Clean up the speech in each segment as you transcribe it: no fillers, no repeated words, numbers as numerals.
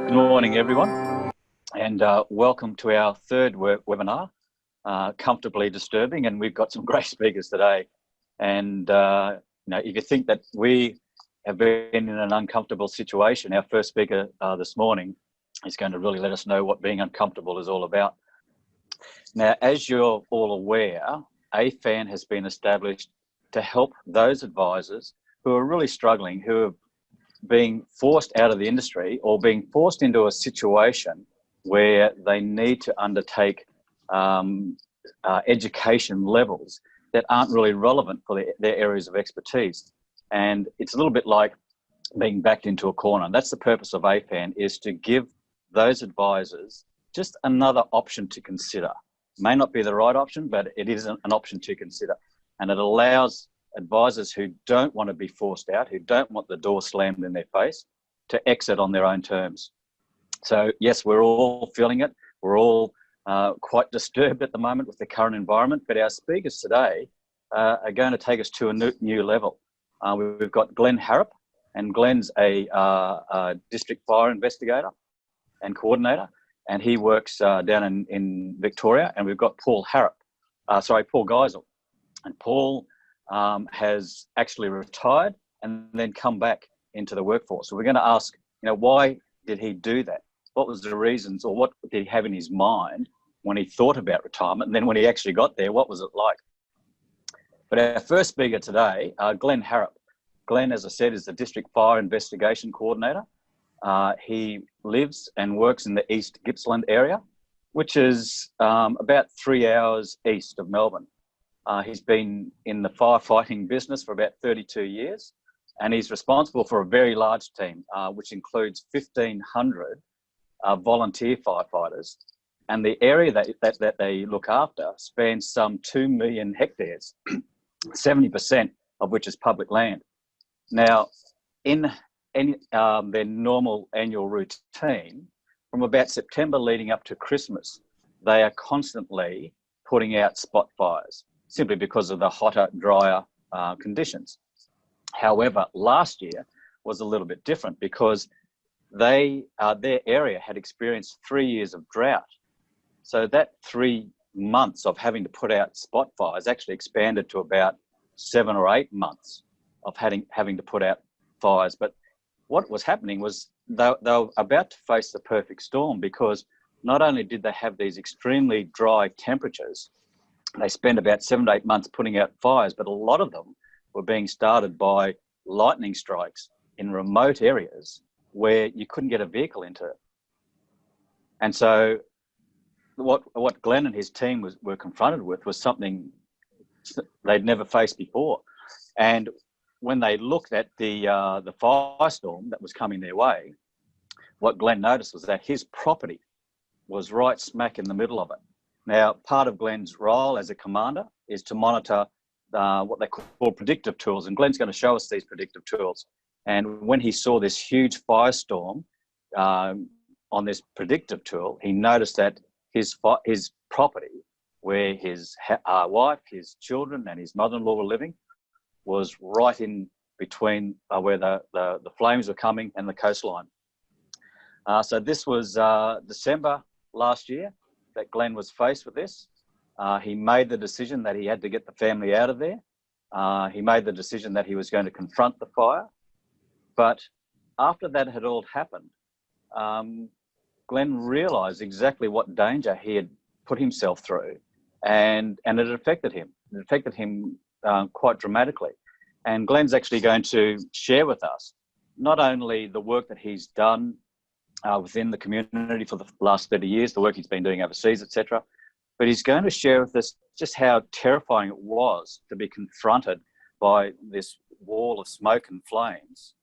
Good morning, everyone, and welcome to our third webinar, Comfortably Disturbing, and we've got some great speakers today. And if you think that we have been in an uncomfortable situation, our first speaker this morning is going to really let us know what being uncomfortable is all about. Now, as you're all aware, AFAN has been established to help those advisors who are really struggling, who are being forced out of the industry or being forced into a situation where they need to undertake education levels that aren't really relevant for their areas of expertise. And it's a little bit like being backed into a corner. That's the purpose of AFAN, is to give those advisors just another option to consider. May not be the right option, but it is an option to consider. And it allows advisors who don't want to be forced out, who don't want the door slammed in their face, to exit on their own terms. So yes, we're all feeling it. We're all quite disturbed at the moment with the current environment, but our speakers today are going to take us to a new level. We've got Glenn Harrap, and Glenn's a district fire investigator and coordinator, and he works down in Victoria. And we've got Paul Geisel, and Paul has actually retired and then come back into the workforce. So we're going to ask, why did he do that? What was the reasons, or what did he have in his mind when he thought about retirement? And then when he actually got there, what was it like? But our first speaker today, Glenn Harrap. Glenn, as I said, is the District Fire Investigation Coordinator. He lives and works in the East Gippsland area, which is about 3 hours east of Melbourne. He's been in the firefighting business for about 32 years, and he's responsible for a very large team, which includes 1,500 volunteer firefighters. And the area that they look after spans some 2 million hectares, 70% of which is public land. Now, in their normal annual routine, from about September leading up to Christmas, they are constantly putting out spot fires, simply because of the hotter, drier conditions. However, last year was a little bit different because their area had experienced 3 years of drought. So that 3 months of having to put out spot fires actually expanded to about 7 or 8 months of having to put out fires. But what was happening was they were about to face the perfect storm, because not only did they have these extremely dry temperatures, they spent about 7 to 8 months putting out fires, but a lot of them were being started by lightning strikes in remote areas where you couldn't get a vehicle into it. And so what Glenn and his team were confronted with was something they'd never faced before. And when they looked at the firestorm that was coming their way, what Glenn noticed was that his property was right smack in the middle of it. Now, part of Glenn's role as a commander is to monitor what they call predictive tools, and Glenn's going to show us these predictive tools. And when he saw this huge firestorm on this predictive tool, he noticed that his property, where his wife, his children, and his mother-in-law were living, was right in between where the flames were coming and the coastline. So this was December last year that Glenn was faced with this. He made the decision that he had to get the family out of there. He made the decision that he was going to confront the fire. But after that had all happened, Glenn realised exactly what danger he had put himself through, and it affected him. It affected him quite dramatically. And Glenn's actually going to share with us not only the work that he's done within the community for the last 30 years, the work he's been doing overseas, etc., but he's going to share with us just how terrifying it was to be confronted by this wall of smoke and flames,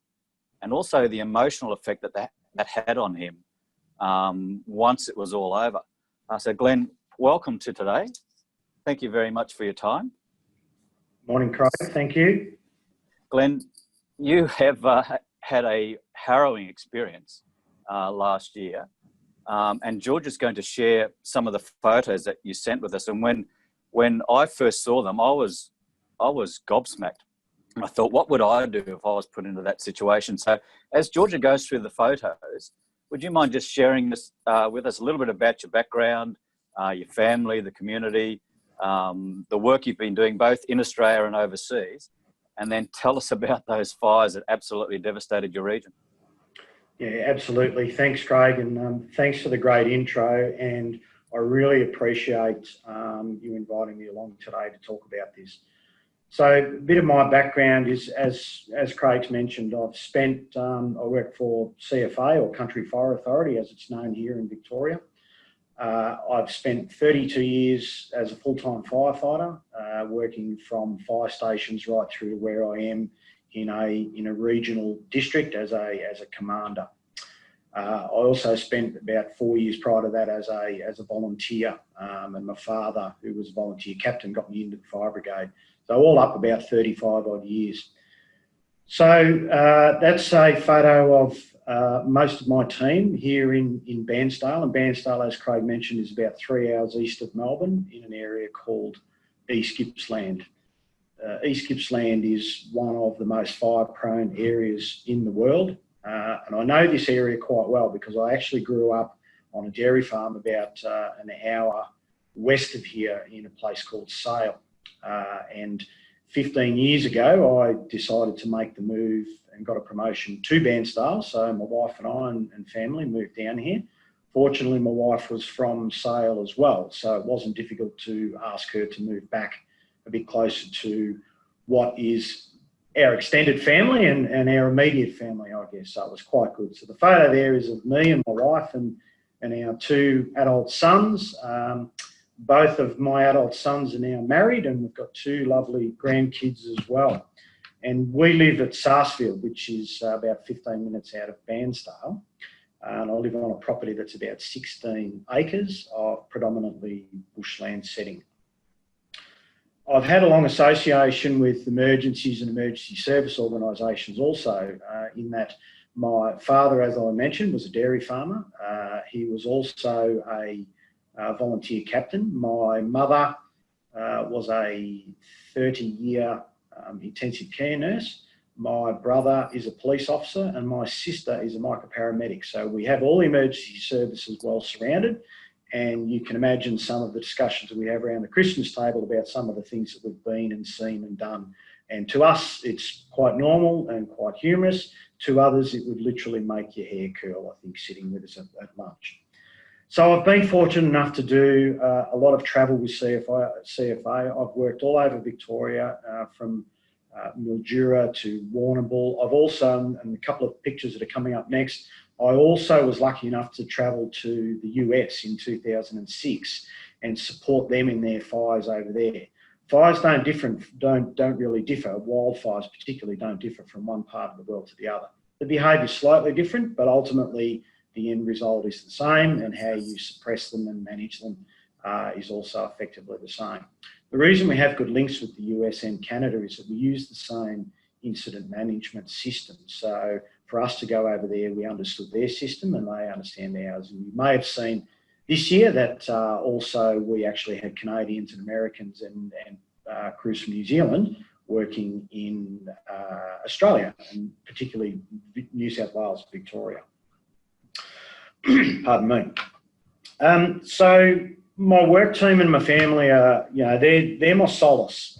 and also the emotional effect that had on him once it was all over. So Glenn, welcome to today. Thank you very much for your time. Morning, Craig. Thank you. Glenn, you have had a harrowing experience last year, and George is going to share some of the photos that you sent with us. And when I first saw them, I was gobsmacked. I thought, what would I do if I was put into that situation? So as Georgia goes through the photos, would you mind just sharing this with us a little bit about your background, your family, the community, the work you've been doing both in Australia and overseas, and then tell us about those fires that absolutely devastated your region? Yeah, absolutely. Thanks, Craig, and thanks for the great intro. And I really appreciate you inviting me along today to talk about this. So a bit of my background is, as Craig's mentioned, I work for CFA, or Country Fire Authority, as it's known here in Victoria. I've spent 32 years as a full-time firefighter, working from fire stations right through to where I am in a regional district as a commander. I also spent about 4 years prior to that as a volunteer, and my father, who was a volunteer captain, got me into the fire brigade. So all up about 35 odd years. So that's a photo of most of my team here in Bairnsdale. And Bairnsdale, as Craig mentioned, is about 3 hours east of Melbourne in an area called East Gippsland. East Gippsland is one of the most fire-prone areas in the world. And I know this area quite well because I actually grew up on a dairy farm about an hour west of here in a place called Sale. And 15 years ago, I decided to make the move and got a promotion to Bairnsdale. So my wife and I and family moved down here. Fortunately, my wife was from Sale as well, so it wasn't difficult to ask her to move back a bit closer to what is our extended family and our immediate family, I guess. So it was quite good. So the photo there is of me and my wife and our 2 adult sons. Both of my adult sons are now married, and we've got 2 lovely grandkids as well. And we live at Sarsfield, which is about 15 minutes out of Bairnsdale. And I live on a property that's about 16 acres of predominantly bushland setting. I've had a long association with emergencies and emergency service organisations also, in that my father, as I mentioned, was a dairy farmer. He was also a volunteer captain. My mother was a 30-year intensive care nurse. My brother is a police officer, and my sister is a microparamedic. So we have all the emergency services well surrounded. And you can imagine some of the discussions that we have around the Christmas table about some of the things that we've been and seen and done. And to us, it's quite normal and quite humorous. To others, it would literally make your hair curl, I think, sitting with us at lunch. So I've been fortunate enough to do a lot of travel with CFA. I've worked all over Victoria, from Mildura to Warrnambool. I've also, and a couple of pictures that are coming up next, I also was lucky enough to travel to the US in 2006 and support them in their fires over there. Fires don't really differ. Wildfires particularly don't differ from one part of the world to the other. The behaviour is slightly different, but ultimately the end result is the same, and how you suppress them and manage them is also effectively the same. The reason we have good links with the US and Canada is that we use the same incident management system. So for us to go over there, we understood their system and they understand ours. And you may have seen this year that also we actually had Canadians and Americans and crews from New Zealand working in Australia, and particularly New South Wales, Victoria. Pardon me. So my work team and my family are, they're my solace.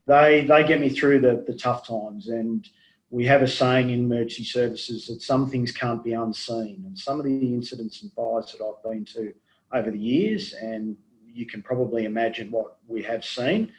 They get me through the tough times, and we have a saying in emergency services that some things can't be unseen. And some of the incidents and fires that I've been to over the years, and you can probably imagine what we have seen.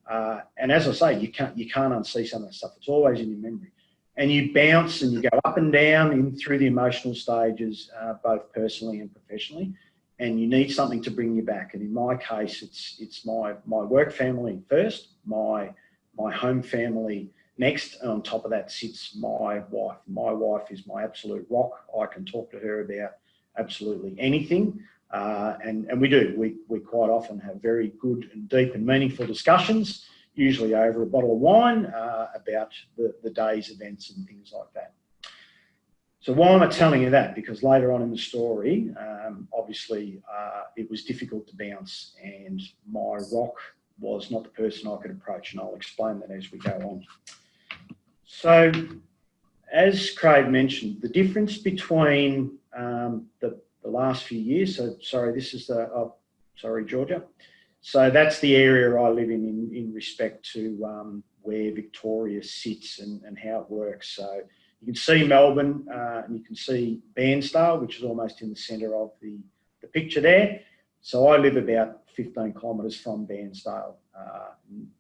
And as I say, you can't unsee some of that stuff. It's always in your memory. And you bounce and you go up and down through the emotional stages, both personally and professionally. And you need something to bring you back. And in my case, it's my work family first, my home family next, and on top of that sits my wife. My wife is my absolute rock. I can talk to her about absolutely anything. And we do. We quite often have very good and deep and meaningful discussions, usually over a bottle of wine, about the day's events and things like that. So why am I telling you that? Because later on in the story, obviously, it was difficult to bounce, and my rock was not the person I could approach, and I'll explain that as we go on. So, as Craig mentioned, the difference between the last few years. So sorry, this is sorry, Georgia. So that's the area I live in respect to where Victoria sits and how it works. So you can see Melbourne and you can see Bairnsdale, which is almost in the centre of the picture there. So I live about 15 kilometres from Bairnsdale.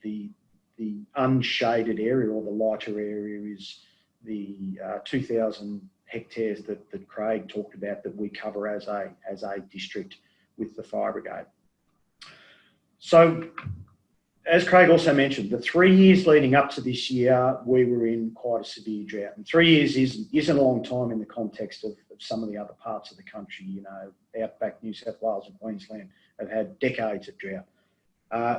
The unshaded area or the lighter area is the 2,000 hectares that Craig talked about that we cover as a district with the fire brigade. So, as Craig also mentioned, the 3 years leading up to this year, we were in quite a severe drought. And 3 years isn't a long time in the context of some of the other parts of the country. You know, outback New South Wales and Queensland have had decades of drought.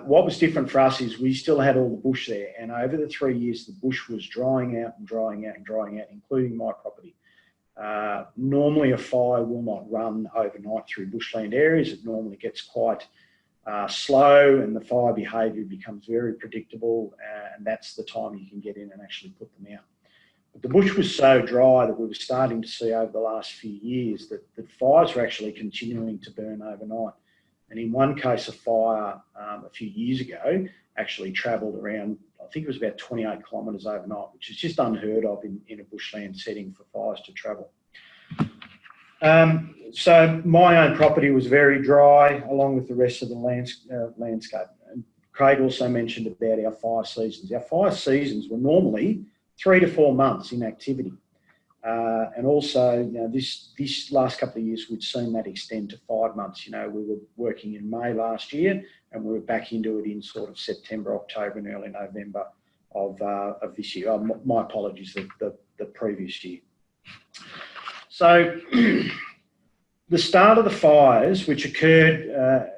What was different for us is we still had all the bush there. And over the 3 years, the bush was drying out and drying out and drying out, including my property. Normally, a fire will not run overnight through bushland areas. It normally gets quite slow and the fire behaviour becomes very predictable, and that's the time you can get in and actually put them out. But the bush was so dry that we were starting to see over the last few years that fires were actually continuing to burn overnight. And in one case, a fire a few years ago actually travelled around, I think it was about 28 kilometres overnight, which is just unheard of in a bushland setting for fires to travel. So my own property was very dry, along with the rest of the landscape. And Craig also mentioned about our fire seasons. Our fire seasons were normally 3 to 4 months in activity. And also, you know, this last couple of years, we'd seen that extend to 5 months. You know, we were working in May last year, and we were back into it in sort of September, October, and early November of this year. My apologies, the previous year. So the start of the fires, which occurred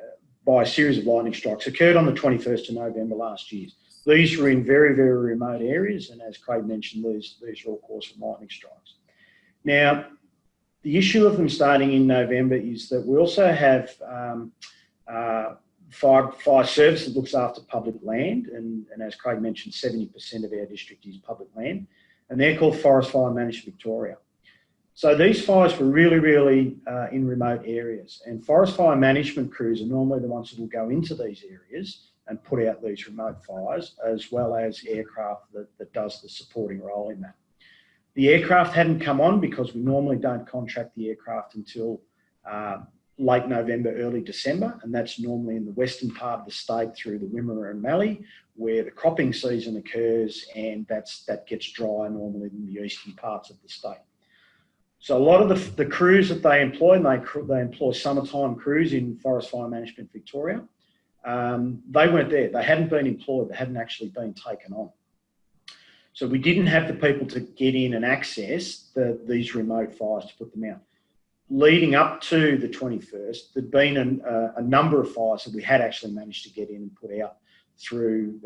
by a series of lightning strikes, occurred on the 21st of November last year. These were in very, very remote areas, and as Craig mentioned, these are all caused from lightning strikes. Now, the issue of them starting in November is that we also have fire service that looks after public land, and as Craig mentioned, 70% of our district is public land, and they're called Forest Fire Management Victoria. So these fires were really, really in remote areas, and forest fire management crews are normally the ones that will go into these areas and put out these remote fires, as well as aircraft that does the supporting role in that. The aircraft hadn't come on because we normally don't contract the aircraft until late November, early December, and that's normally in the western part of the state through the Wimmera and Mallee, where the cropping season occurs, and that gets dry normally in the eastern parts of the state. So a lot of the crews that they employ, and they employ summertime crews in Forest Fire Management Victoria, they weren't there. They hadn't been employed. They hadn't actually been taken on. So we didn't have the people to get in and access these remote fires to put them out. Leading up to the 21st, there'd been a number of fires that we had actually managed to get in and put out through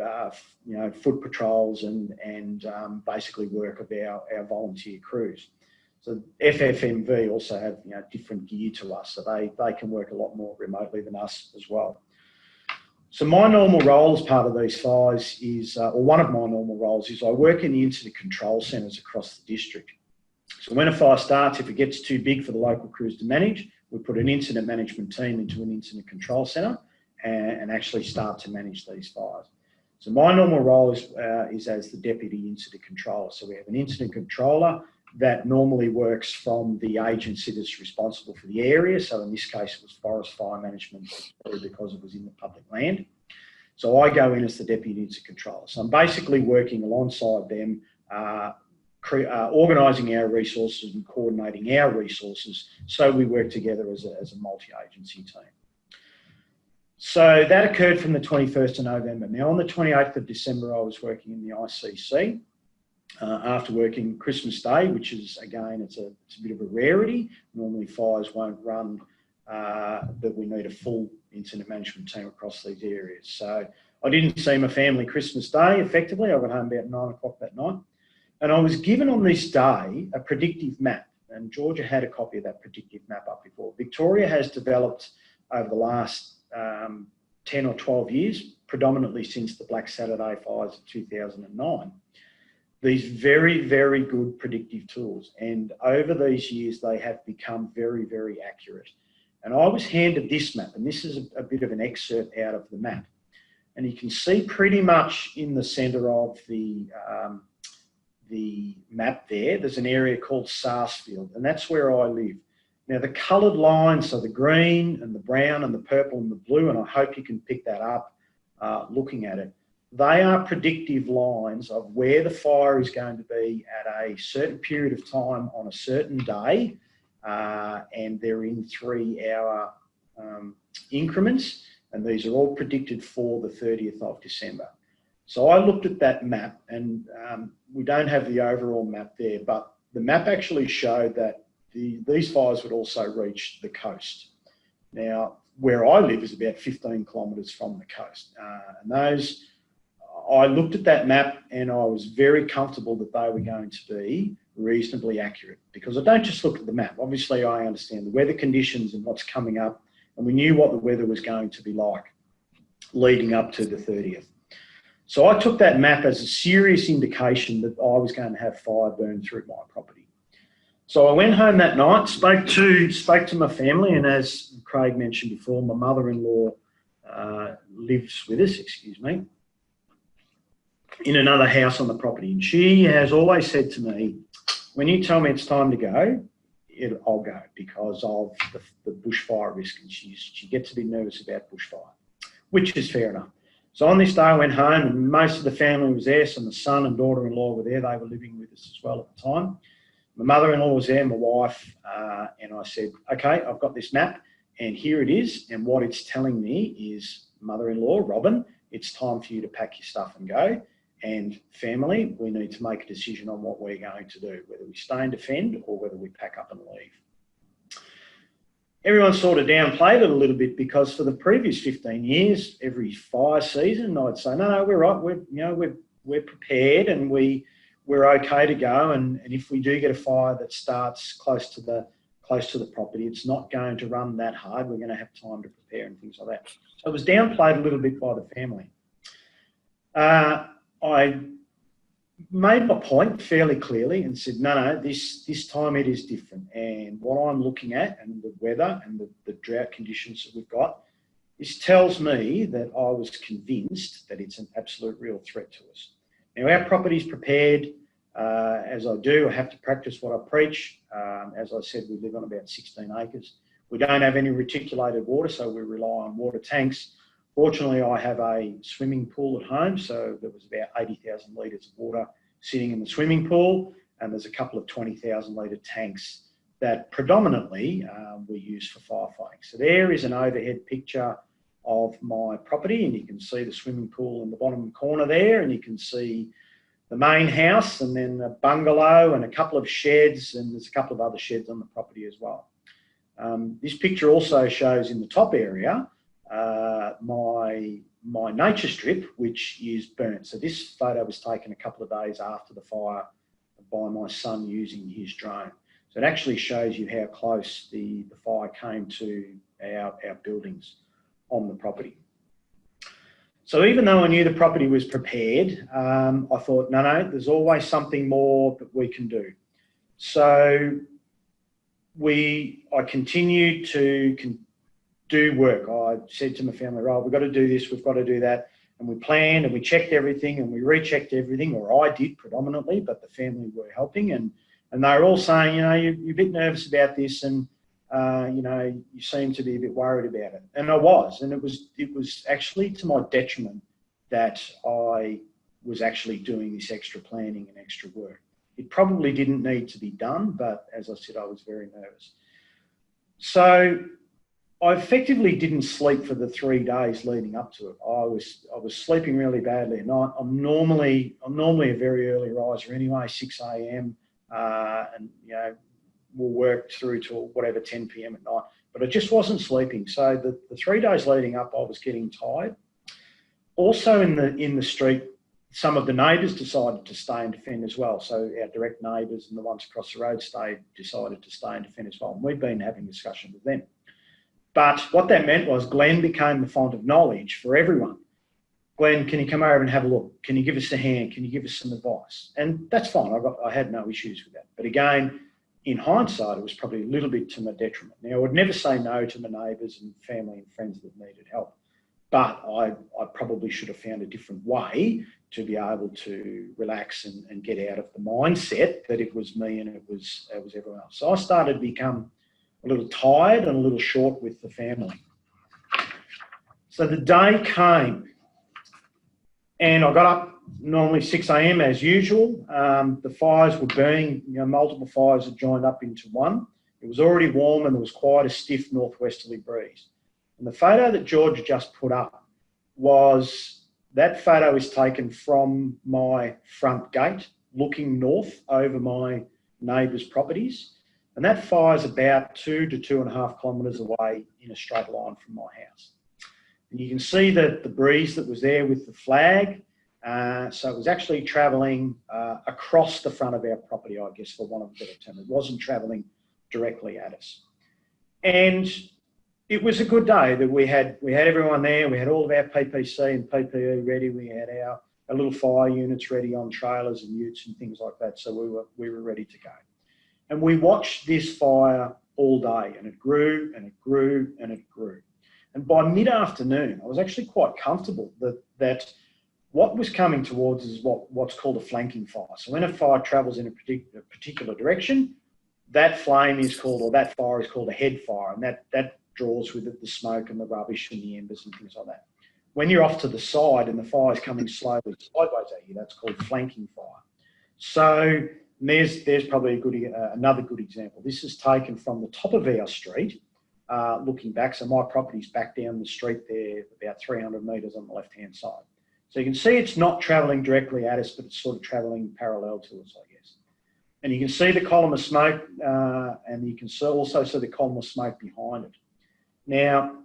foot patrols and basically work of our volunteer crews. So FFMV also have different gear to us, so they can work a lot more remotely than us as well. So my normal role as part of these fires is, or one of my normal roles is, I work in the incident control centres across the district. So when a fire starts, if it gets too big for the local crews to manage, we put an incident management team into an incident control centre and actually start to manage these fires. So my normal role is as the deputy incident controller. So we have an incident controller that normally works from the agency that's responsible for the area. So in this case, it was Forest Fire Management because it was in the public land. So I go in as the deputy incident controller. So I'm basically working alongside them, organising our resources and coordinating our resources so we work together as a multi-agency team. So that occurred from the 21st of November. Now on the 28th of December, I was working in the ICC. After working Christmas Day, which is, again, it's a bit of a rarity. Normally fires won't run, but we need a full incident management team across these areas. So I didn't see my family Christmas Day, effectively. I got home about 9 o'clock that night. And I was given on this day a predictive map, and Georgia had a copy of that predictive map up before. Victoria has developed over the last 10 or 12 years, predominantly since the Black Saturday fires of 2009, these very, very good predictive tools. And over these years, they have become very, very accurate. And I was handed this map, and this is a bit of an excerpt out of the map. And you can see pretty much in the centre of the map there's an area called Sarsfield, and that's where I live. Now, the coloured lines, so the green and the brown and the purple and the blue, and I hope you can pick that up looking at it, they are predictive lines of where the fire is going to be at a certain period of time on a certain day, and they're in 3-hour increments, and these are all predicted for the 30th of December. So I looked at that map, and we don't have the overall map there, but the map actually showed that these fires would also reach the coast. Now, where I live is about 15 kilometres from the coast, and those, I looked at that map and I was very comfortable that they were going to be reasonably accurate, because I don't just look at the map. Obviously, I understand the weather conditions and what's coming up, and we knew what the weather was going to be like leading up to the 30th. So I took that map as a serious indication that I was going to have fire burn through my property. So I went home that night, spoke to my family, and as Craig mentioned before, my mother-in-law lives with us, in another house on the property. And she has always said to me, when you tell me it's time to go, I'll go, because of the bushfire risk. And she gets a bit nervous about bushfire, which is fair enough. So on this day I went home, and most of the family was there. So my son and daughter-in-law were there. They were living with us as well at the time. My mother-in-law was there, my wife, and I said, okay, I've got this map and here it is. And what it's telling me is, mother-in-law, Robin, it's time for you to pack your stuff and go. And family, we need to make a decision on what we're going to do, whether we stay and defend or whether we pack up and leave. Everyone sort of downplayed it a little bit, because for the previous 15 years, every fire season, I'd say, no, we're right. We're prepared, and we're okay to go. And if we do get a fire that starts close to the property, it's not going to run that hard. We're going to have time to prepare and things like that. So it was downplayed a little bit by the family. I made my point fairly clearly and said, no, this time it is different. And what I'm looking at, and the weather and the drought conditions that we've got, this tells me that I was convinced that it's an absolute real threat to us. Now, our property's prepared. As I do, I have to practice what I preach. As I said, we live on about 16 acres. We don't have any reticulated water, so we rely on water tanks. Fortunately, I have a swimming pool at home, so there was about 80,000 litres of water sitting in the swimming pool, and there's a couple of 20,000 litre tanks that predominantly we use for firefighting. So there is an overhead picture of my property, and you can see the swimming pool in the bottom corner there, and you can see the main house, and then a bungalow and a couple of sheds, and there's a couple of other sheds on the property as well. This picture also shows in the top area my nature strip, which is burnt. So this photo was taken a couple of days after the fire by my son using his drone. So it actually shows you how close the fire came to our buildings on the property. So even though I knew the property was prepared, I thought, no, there's always something more that we can do. So I continued to do work. I said to my family, right, we've got to do this, we've got to do that. And we planned and we checked everything and we rechecked everything, or I did predominantly, but the family were helping. And they were all saying, you're a bit nervous about this, and you seem to be a bit worried about it. And I was, and it was actually to my detriment that I was actually doing this extra planning and extra work. It probably didn't need to be done, but as I said, I was very nervous. So I effectively didn't sleep for the 3 days leading up to it. I was sleeping really badly at night. I'm normally a very early riser anyway, 6 a.m. And we'll work through to whatever 10 p.m. at night. But I just wasn't sleeping. So the 3 days leading up, I was getting tired. Also in the street, some of the neighbours decided to stay and defend as well. So our direct neighbours and the ones across the road decided to stay and defend as well. And we've been having discussions with them. But what that meant was Glenn became the font of knowledge for everyone. Glenn, can you come over and have a look? Can you give us a hand? Can you give us some advice? And that's fine. I had no issues with that. But again, in hindsight, it was probably a little bit to my detriment. Now, I would never say no to my neighbours and family and friends that needed help, but I probably should have found a different way to be able to relax and get out of the mindset that it was me and it was everyone else. So I started to become a little tired and a little short with the family. So the day came and I got up normally 6 a.m. as usual. The fires were burning, multiple fires had joined up into one. It was already warm and there was quite a stiff northwesterly breeze. And the photo that George had just put up that photo is taken from my front gate, looking north over my neighbours' properties. And that fire's about 2 to 2.5 kilometres away in a straight line from my house. And you can see that the breeze that was there with the flag. So it was actually travelling across the front of our property, I guess, for want of a better term. It wasn't travelling directly at us. And it was a good day that we had everyone there. We had all of our PPC and PPE ready. We had our little fire units ready on trailers and utes and things like that. So we were ready to go. And we watched this fire all day, and it grew and it grew and it grew. And by mid-afternoon, I was actually quite comfortable that what was coming towards us is what's called a flanking fire. So when a fire travels in a particular direction, that flame is called, or that fire is called a head fire, and that draws with it the smoke and the rubbish and the embers and things like that. When you're off to the side and the fire's coming slowly sideways at you, that's called flanking fire. So there's probably another good example. This is taken from the top of our street, looking back. So my property's back down the street there, about 300 metres on the left-hand side. So you can see it's not travelling directly at us, but it's sort of travelling parallel to us, I guess. And you can see the column of smoke, and you can also see the column of smoke behind it. Now,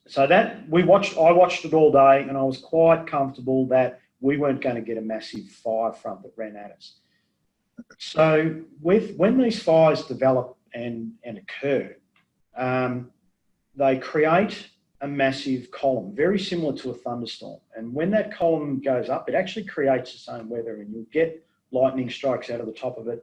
so I watched it all day, and I was quite comfortable that we weren't going to get a massive fire front that ran at us. So when these fires develop and occur, they create a massive column, very similar to a thunderstorm. And when that column goes up, it actually creates its own weather, and you'll get lightning strikes out of the top of it,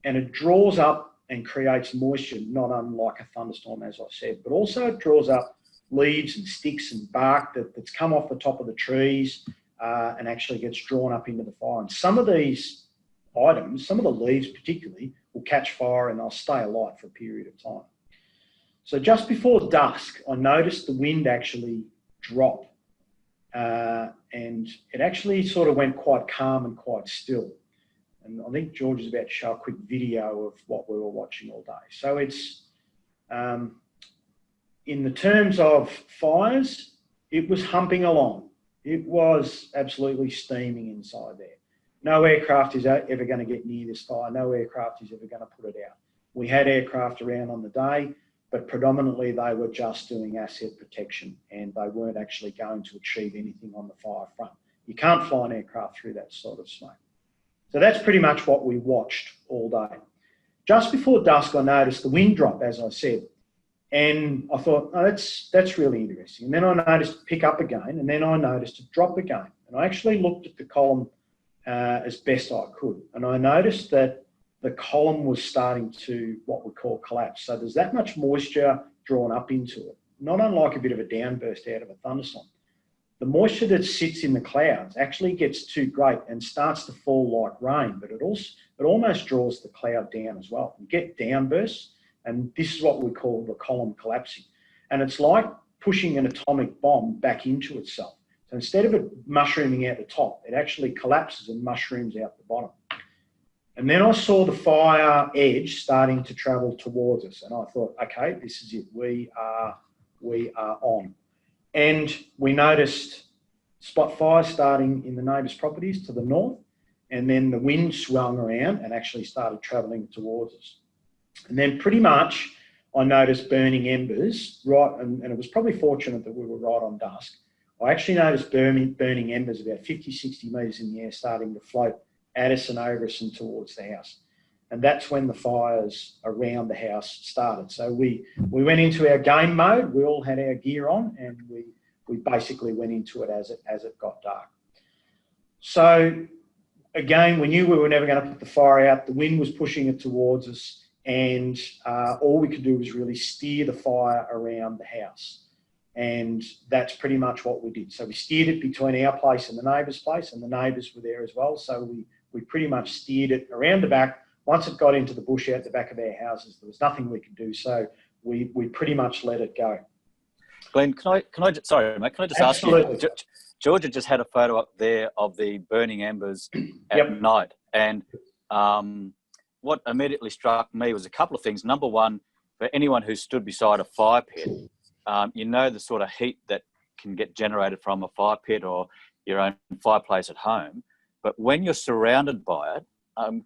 and it draws up and creates moisture, not unlike a thunderstorm, as I said, but also it draws up leaves and sticks and bark that's come off the top of the trees and actually gets drawn up into the fire. And some of these items, some of the leaves particularly, will catch fire and they'll stay alight for a period of time. So just before dusk, I noticed the wind actually drop, and it actually sort of went quite calm and quite still. And I think George is about to show a quick video of what we were watching all day. So it's, in the terms of fires, it was humping along. It was absolutely steaming inside there. No aircraft is ever going to get near this fire. No aircraft is ever going to put it out. We had aircraft around on the day, but predominantly they were just doing asset protection, and they weren't actually going to achieve anything on the fire front. You can't fly an aircraft through that sort of smoke. So that's pretty much what we watched all day. Just before dusk, I noticed the wind drop, as I said, and I thought, oh, that's really interesting. And then I noticed it pick up again, and then I noticed it drop again. And I actually looked at the column as best I could, and I noticed that the column was starting to what we call collapse. So there's that much moisture drawn up into it, not unlike a bit of a downburst out of a thunderstorm. The moisture that sits in the clouds actually gets too great and starts to fall like rain, but it almost draws the cloud down as well. You get downbursts, and this is what we call the column collapsing. And it's like pushing an atomic bomb back into itself. So instead of it mushrooming out the top, it actually collapses and mushrooms out the bottom. And then I saw the fire edge starting to travel towards us, and I thought, okay, this is it. We are on. And we noticed spot fires starting in the neighbours' properties to the north, and then the wind swung around and actually started travelling towards us. And then pretty much I noticed burning embers, and it was probably fortunate that we were right on dusk. I actually noticed burning embers about 50, 60 metres in the air starting to float at us and over us and towards the house. And that's when the fires around the house started. So we went into our game mode. We all had our gear on, and we basically went into it as it got dark. So again, we knew we were never going to put the fire out. The wind was pushing it towards us, and all we could do was really steer the fire around the house. And that's pretty much what we did. So we steered it between our place and the neighbour's place, and the neighbours were there as well. So we pretty much steered it around the back. Once it got into the bush out the back of our houses, there was nothing we could do. So we pretty much let it go. Glenn, can I just, sorry, mate, can I just Absolutely. ask you? Georgia just had a photo up there of the burning embers at night, and what immediately struck me was a couple of things. Number one, for anyone who stood beside a fire pit, you know the sort of heat that can get generated from a fire pit or your own fireplace at home. But when you're surrounded by it,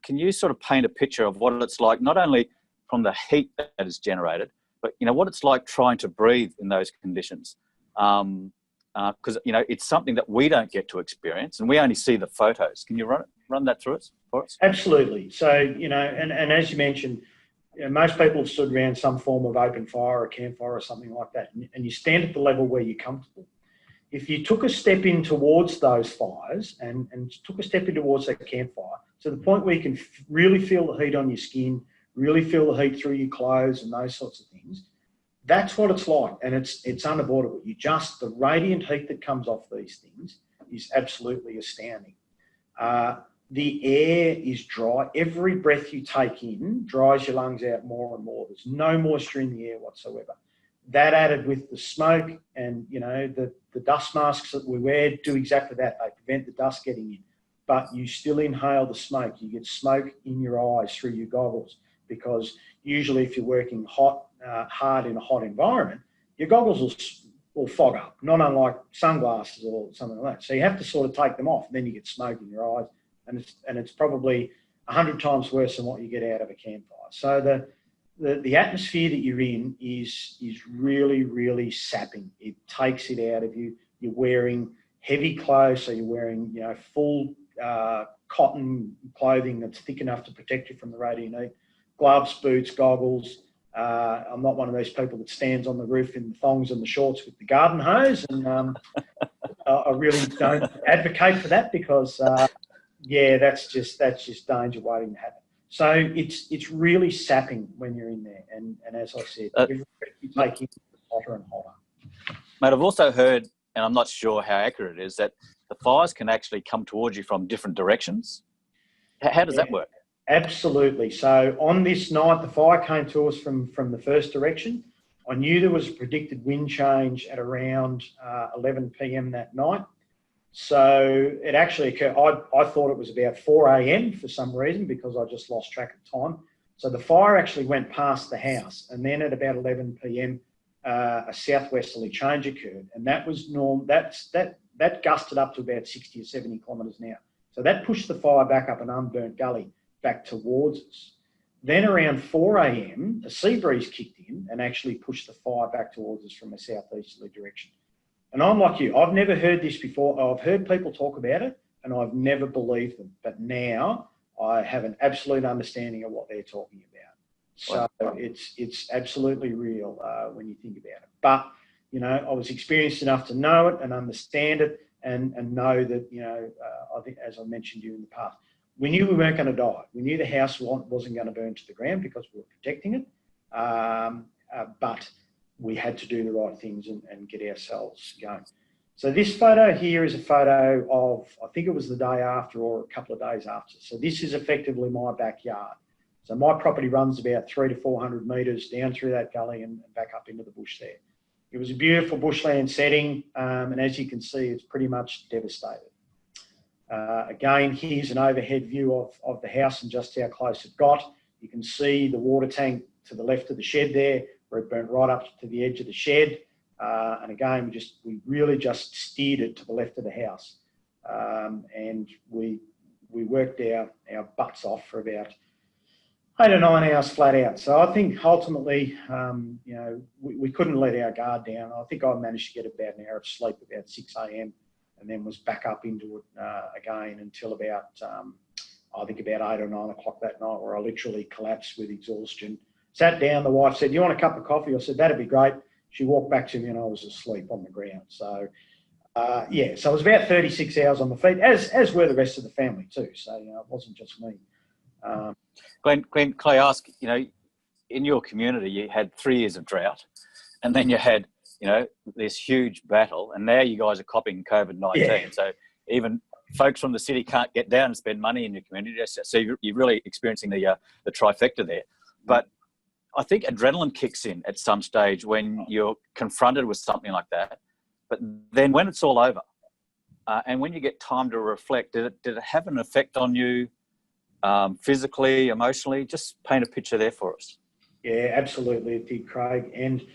can you sort of paint a picture of what it's like, not only from the heat that is generated, but, you know, what it's like trying to breathe in those conditions? Because, you know, it's something that we don't get to experience, and we only see the photos. Can you run that through us for us? Absolutely. So, you know, and as you mentioned, you know, most people have stood around some form of open fire or a campfire or something like that, and you stand at the level where you're comfortable. If you took a step in towards those fires and took a step in towards that campfire, to the point where you can really feel the heat on your skin, really feel the heat through your clothes and those sorts of things, that's what it's like, and it's unavoidable. The radiant heat that comes off these things is absolutely astounding. The air is dry. Every breath you take in dries your lungs out more and more. There's no moisture in the air whatsoever. That added with the smoke and, you know, the dust masks that we wear do exactly that. They prevent the dust getting in, but you still inhale the smoke. You get smoke in your eyes through your goggles, because usually if you're working hard in a hot environment, your goggles will fog up, not unlike sunglasses or something like that. So you have to sort of take them off, and then you get smoke in your eyes, and it's probably 100 times worse than what you get out of a campfire. So the atmosphere that you're in is really, really sapping. It takes it out of you. You're wearing heavy clothes, so you're wearing, you know, full cotton clothing that's thick enough to protect you from the radiant heat. Gloves, boots, goggles. I'm not one of those people that stands on the roof in the thongs and the shorts with the garden hose, and I really don't advocate for that, because that's just danger waiting to happen. So it's really sapping when you're in there, and as I said, every breath you take in is hotter and hotter. Mate, I've also heard, and I'm not sure how accurate it is, that the fires can actually come towards you from different directions. How does that work? Absolutely. So on this night, the fire came to us from the first direction. I knew there was a predicted wind change at around 11 p.m. that night. So it actually occurred. I thought it was about 4 a.m. for some reason, because I just lost track of time. So the fire actually went past the house, and then at about 11 p.m. A southwesterly change occurred, and that was that gusted up to about 60 or 70 kilometres an hour. So that pushed the fire back up an unburnt gully back towards us. Then around 4 a.m, a sea breeze kicked in and actually pushed the fire back towards us from a southeasterly direction. And I'm like you, I've never heard this before. I've heard people talk about it, and I've never believed them. But now I have an absolute understanding of what they're talking about. So it's absolutely real when you think about it. But, you know, I was experienced enough to know it and understand it, and know that, you know, I think, as I mentioned to you in the past, we knew we weren't going to die. We knew the house wasn't going to burn to the ground because we were protecting it. But we had to do the right things and get ourselves going. So this photo here is a photo of, I think it was the day after or a couple of days after. So this is effectively my backyard. So my property runs about 300 to 400 metres down through that gully and back up into the bush there. It was a beautiful bushland setting, and as you can see, it's pretty much devastated. Again, here's an overhead view of the house and just how close it got. You can see the water tank to the left of the shed there, where it burnt right up to the edge of the shed. And again, we really just steered it to the left of the house. And we worked our butts off for about 8 or 9 hours flat out. So I think ultimately, you know, we couldn't let our guard down. I think I managed to get about an hour of sleep about 6 a.m. and then was back up into it again until about, I think about 8 or 9 o'clock that night, where I literally collapsed with exhaustion. Sat down, the wife said, "Do you want a cup of coffee?" I said, "That'd be great." She walked back to me and I was asleep on the ground. So, yeah, so it was about 36 hours on my feet, as were the rest of the family too. So, you know, it wasn't just me. Glenn, can I ask, you know, in your community, you had 3 years of drought, and then you had, you know, this huge battle, and now you guys are copying COVID-19. Yeah. So even folks from the city can't get down and spend money in your community. So you're really experiencing the trifecta there. But I think adrenaline kicks in at some stage when you're confronted with something like that. But then when it's all over, and when you get time to reflect, did it have an effect on you physically, emotionally? Just paint a picture there for us. Yeah, absolutely, it did, Craig. And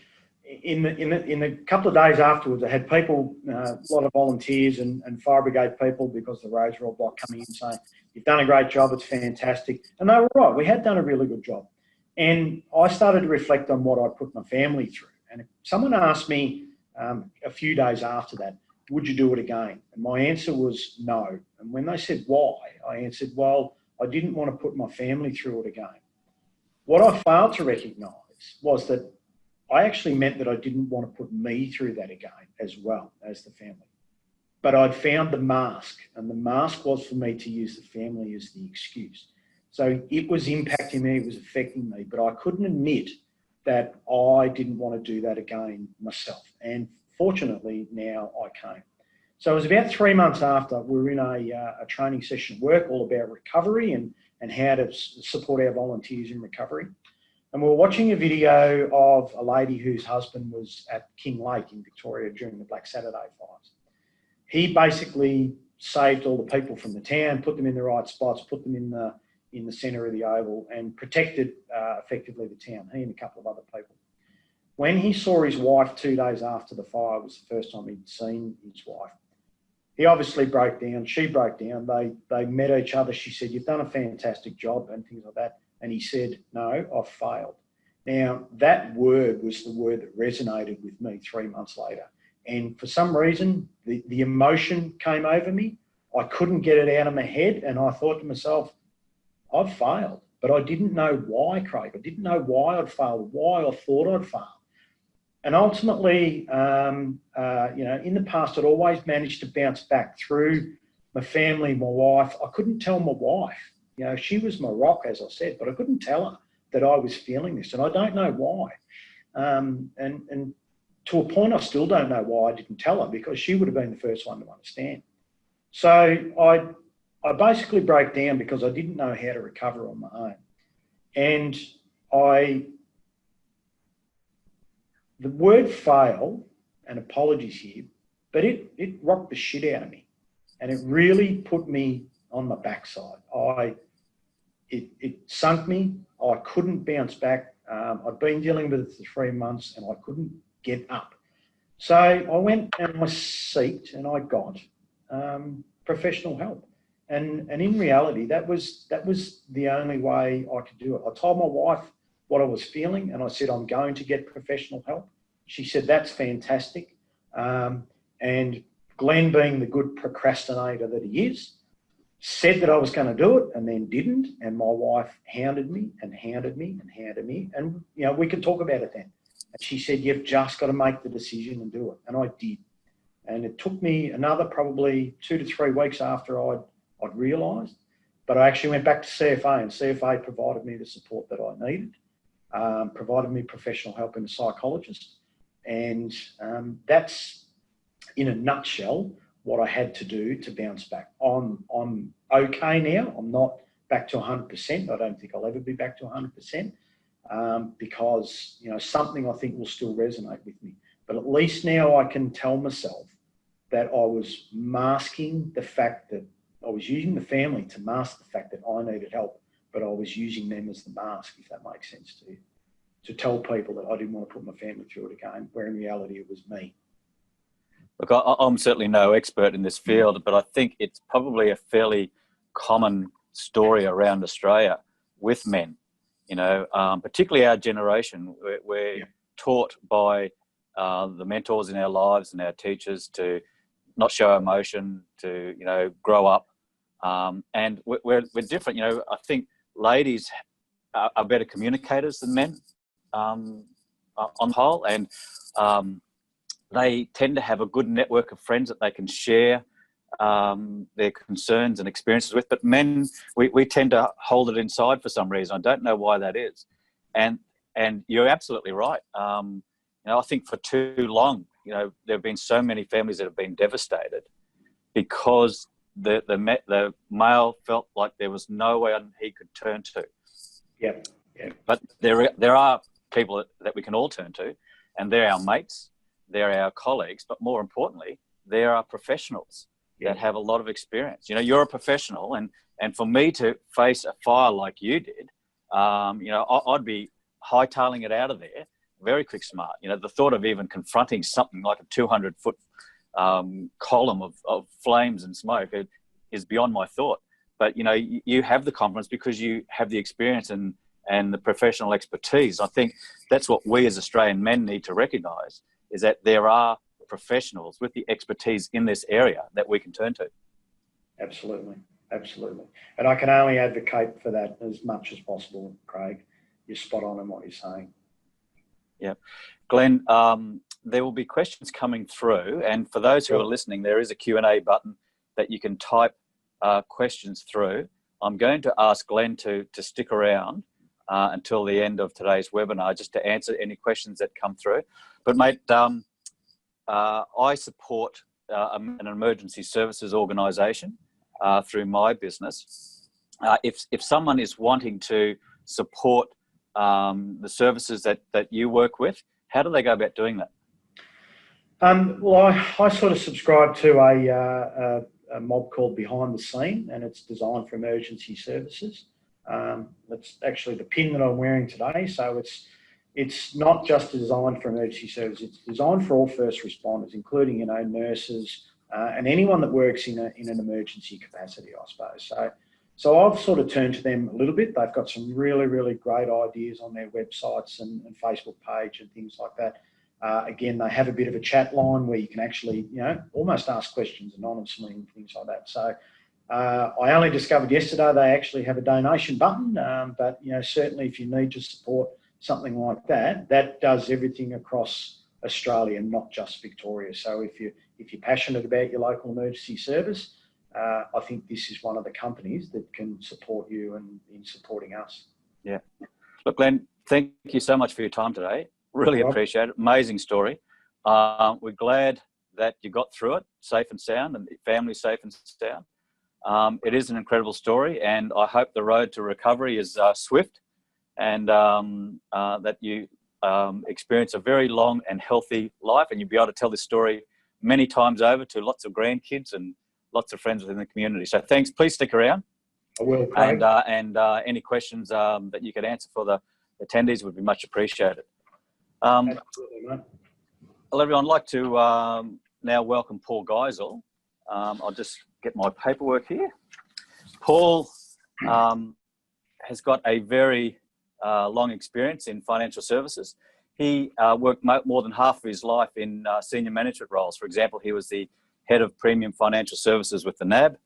in the couple of days afterwards, I had people, a lot of volunteers and fire brigade people, because the roads were all blocked, coming in saying, "You've done a great job, it's fantastic." And they were right, we had done a really good job. And I started to reflect on what I put my family through. And someone asked me a few days after that, "Would you do it again?" And my answer was no. And when they said why, I answered, well, I didn't want to put my family through it again. What I failed to recognise was that I actually meant that I didn't want to put me through that again, as well as the family. But I'd found the mask, and the mask was for me to use the family as the excuse. So it was impacting me, it was affecting me, but I couldn't admit that I didn't want to do that again myself. And fortunately, now I can. So it was about 3 months after, we were in a training session at work all about recovery and how to support our volunteers in recovery. And we were watching a video of a lady whose husband was at King Lake in Victoria during the Black Saturday fires. He basically saved all the people from the town, put them in the right spots, put them in the centre of the oval, and protected effectively the town, he and a couple of other people. When he saw his wife 2 days after the fire, was the first time he'd seen his wife. He obviously broke down, she broke down, they met each other. She said, "You've done a fantastic job," and things like that. And he said, "No, I've failed." Now, that word was the word that resonated with me 3 months later. And for some reason, the emotion came over me. I couldn't get it out of my head. And I thought to myself, I've failed. But I didn't know why, Craig. I didn't know why I'd failed, why I thought I'd failed. And ultimately, you know, in the past, I'd always managed to bounce back through my family, my wife. I couldn't tell my wife. You know, she was my rock, as I said, but I couldn't tell her that I was feeling this, and I don't know why. And to a point, I still don't know why I didn't tell her, because she would have been the first one to understand. So I basically broke down because I didn't know how to recover on my own. And the word fail, and apologies here, but it rocked the shit out of me, and it really put me on my backside. It sunk me. I couldn't bounce back. I'd been dealing with it for 3 months and I couldn't get up. So I went and I sought and I got professional help. And in reality, that was the only way I could do it. I told my wife what I was feeling and I said, "I'm going to get professional help." She said, "That's fantastic." And Glenn, being the good procrastinator that he is, said that I was going to do it and then didn't. And my wife hounded me and hounded me and hounded me. And, you know, we could talk about it then. And she said, "You've just got to make the decision and do it." And I did. And it took me another probably 2 to 3 weeks after I'd realised. But I actually went back to CFA, and CFA provided me the support that I needed, provided me professional help in a psychologist. And that's, in a nutshell, what I had to do to bounce back. I'm okay now. I'm not back to 100%. I don't think I'll ever be back to 100%, because, you know, something I think will still resonate with me. But at least now I can tell myself that I was masking the fact that I was using the family to mask the fact that I needed help, but I was using them as the mask, if that makes sense to you, to tell people that I didn't want to put my family through it again, where in reality it was me. Look, I'm certainly no expert in this field, but I think it's probably a fairly common story around Australia with men, you know, particularly our generation. We're taught by the mentors in our lives and our teachers to not show emotion, to, you know, grow up. And we're different. You know, I think ladies are better communicators than men. on the whole, and they tend to have a good network of friends that they can share their concerns and experiences with. But men, we tend to hold it inside for some reason. I don't know why that is. And you're absolutely right. I think for too long, there have been so many families that have been devastated because the male felt like there was no one he could turn to. Yeah. But there are people that we can all turn to, and they're our mates, they're our colleagues, but more importantly, they're our professionals that have a lot of experience. You're a professional, and for me to face a fire like you did, I'd be hightailing it out of there very quick smart. The thought of even confronting something like a 200-foot column of flames and smoke is beyond my thought. But, you have the confidence because you have the experience and the professional expertise. I think that's what we as Australian men need to recognise, is that there are professionals with the expertise in this area that we can turn to. Absolutely. And I can only advocate for that as much as possible, Craig. You're spot on in what you're saying. Yeah. Glenn, there will be questions coming through, and for those who are listening, there is a Q&A button that you can type questions through. I'm going to ask Glenn to stick around until the end of today's webinar just to answer any questions that come through. But mate, I support an emergency services organisation through my business. If someone is wanting to support the services that you work with, how do they go about doing that? Well, I sort of subscribe to a mob called Behind the Scene, and it's designed for emergency services. That's actually the pin that I'm wearing today. So it's not just designed for emergency services. It's designed for all first responders, including nurses and anyone that works in an emergency capacity, I suppose. So I've sort of turned to them a little bit. They've got some really, really great ideas on their websites and Facebook page and things like that. Again, they have a bit of a chat line where you can actually, almost ask questions anonymously and things like that. So I only discovered yesterday they actually have a donation button, but certainly if you need to support something like that, that does everything across Australia, not just Victoria. So if you're passionate about your local emergency service, I think this is one of the companies that can support you in supporting us. Yeah. Look, Glenn, thank you so much for your time today. Really appreciate it. Amazing story. We're glad that you got through it safe and sound, and the family safe and sound. It is an incredible story, and I hope the road to recovery is swift, and that you experience a very long and healthy life, and you'll be able to tell this story many times over to lots of grandkids and lots of friends within the community. So thanks. Please stick around. I will, Craig. And any questions that you could answer for the attendees would be much appreciated. Absolutely, mate. Well, everyone, I'd like to now welcome Paul Geisel. I'll just get my paperwork here. Paul has got a very long experience in financial services. He worked more than half of his life in senior management roles. For example, he was the head of premium financial services with the NAB,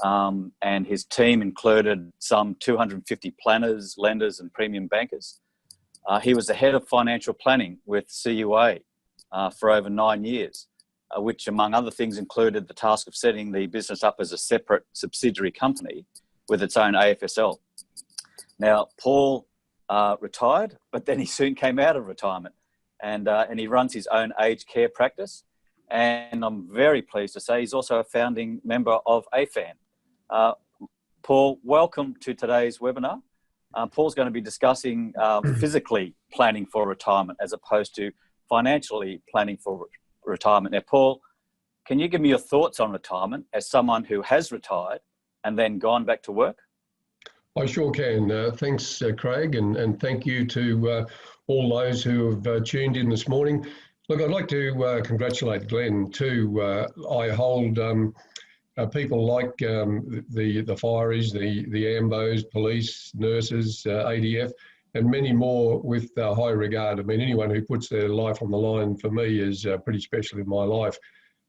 and his team included some 250 planners, lenders, and premium bankers. He was the head of financial planning with CUA for over 9 years, which, among other things, included the task of setting the business up as a separate subsidiary company with its own AFSL. Now, Paul retired, but then he soon came out of retirement, and he runs his own aged care practice. And I'm very pleased to say he's also a founding member of AFAN. Paul, welcome to today's webinar. Paul's going to be discussing physically planning for retirement as opposed to financially planning for retirement. Now, Paul, can you give me your thoughts on retirement as someone who has retired and then gone back to work? I sure can. Thanks, Craig, and thank you to all those who have tuned in this morning. Look, I'd like to congratulate Glenn too. I hold people like the fireys, the AMBOs, police, nurses, ADF, and many more with high regard. I mean, anyone who puts their life on the line for me is pretty special in my life.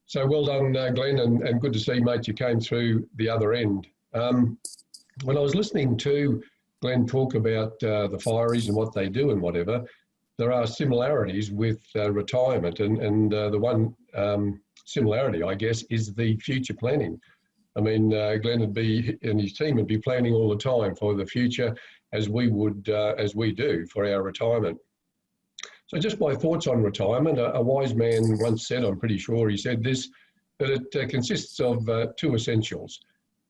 So well done, Glenn, and good to see, mate, you came through the other end. When I was listening to Glenn talk about the fireys and what they do and whatever, there are similarities with retirement, and the one similarity, I guess, is the future planning. I mean, Glenn and his team would be planning all the time for the future, as we do for our retirement. So just my thoughts on retirement. A wise man once said, I'm pretty sure he said this, that it consists of two essentials: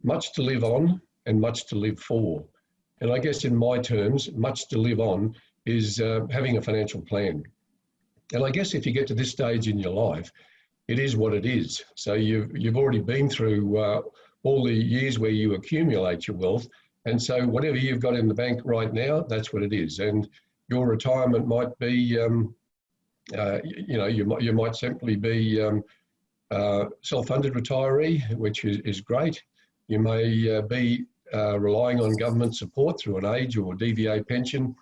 much to live on and much to live for. And I guess in my terms, much to live on is having a financial plan. And I guess if you get to this stage in your life, it is what it is. So you've already been through all the years where you accumulate your wealth. And so whatever you've got in the bank right now, that's what it is. And your retirement might be, you might simply be self-funded retiree, which is great. You may be relying on government support through an age or DVA pension,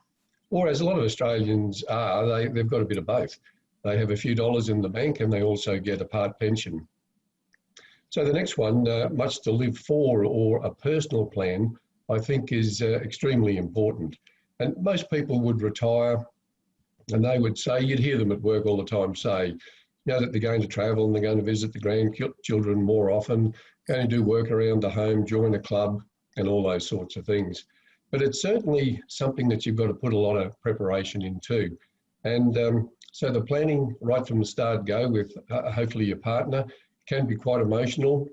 or as a lot of Australians are, they've got a bit of both. They have a few dollars in the bank and they also get a part pension. So the next one, much to live for, or a personal plan, I think is extremely important. And most people would retire and they would say, you'd hear them at work all the time say, that they're going to travel and they're going to visit the grandchildren more often, going to do work around the home, join a club and all those sorts of things. But it's certainly something that you've got to put a lot of preparation into. And so the planning right from the start go with hopefully your partner can be quite emotional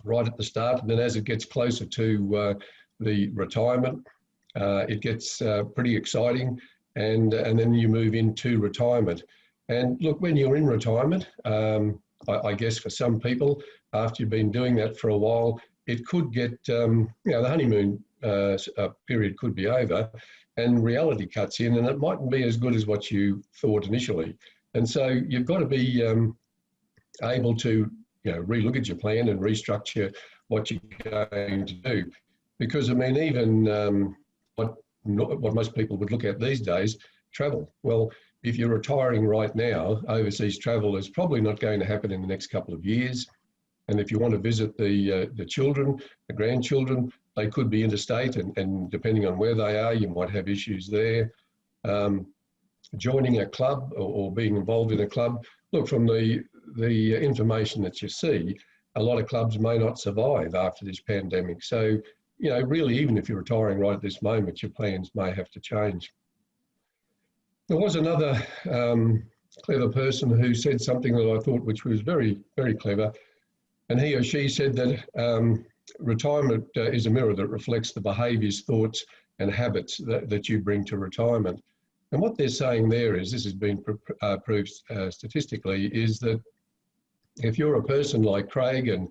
right at the start. And then as it gets closer to the retirement, it gets pretty exciting. And then you move into retirement. And look, when you're in retirement, I guess for some people, after you've been doing that for a while, it could get, the honeymoon period could be over and reality cuts in, and it mightn't be as good as what you thought initially. And so you've got to be able to, relook at your plan and restructure what you're going to do. Because I mean, even what most people would look at these days, travel. Well, if you're retiring right now, overseas travel is probably not going to happen in the next couple of years. And if you want to visit the children, the grandchildren, they could be interstate, and depending on where they are, you might have issues there. Joining a club or being involved in a club, look, from the information that you see, a lot of clubs may not survive after this pandemic. So, really, even if you're retiring right at this moment, your plans may have to change. There was another clever person who said something that I thought which was very, very clever. And he or she said that retirement is a mirror that reflects the behaviours, thoughts and habits that you bring to retirement. And what they're saying there is, this has been proved statistically, is that if you're a person like Craig and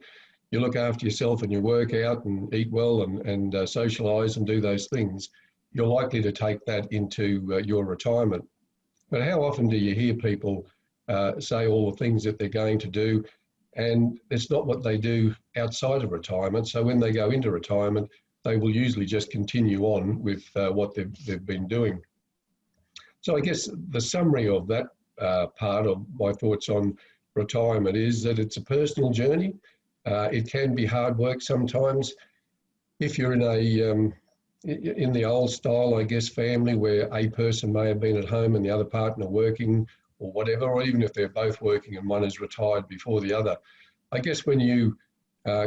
you look after yourself and you work out and eat well and socialise and do those things, you're likely to take that into your retirement. But how often do you hear people say all the things that they're going to do, and it's not what they do outside of retirement? So when they go into retirement, they will usually just continue on with what they've been doing. So I guess the summary of that part of my thoughts on retirement is that it's a personal journey. It can be hard work sometimes. If you're in the old style, I guess, family where a person may have been at home and the other partner working or whatever, or even if they're both working and one is retired before the other, I guess when you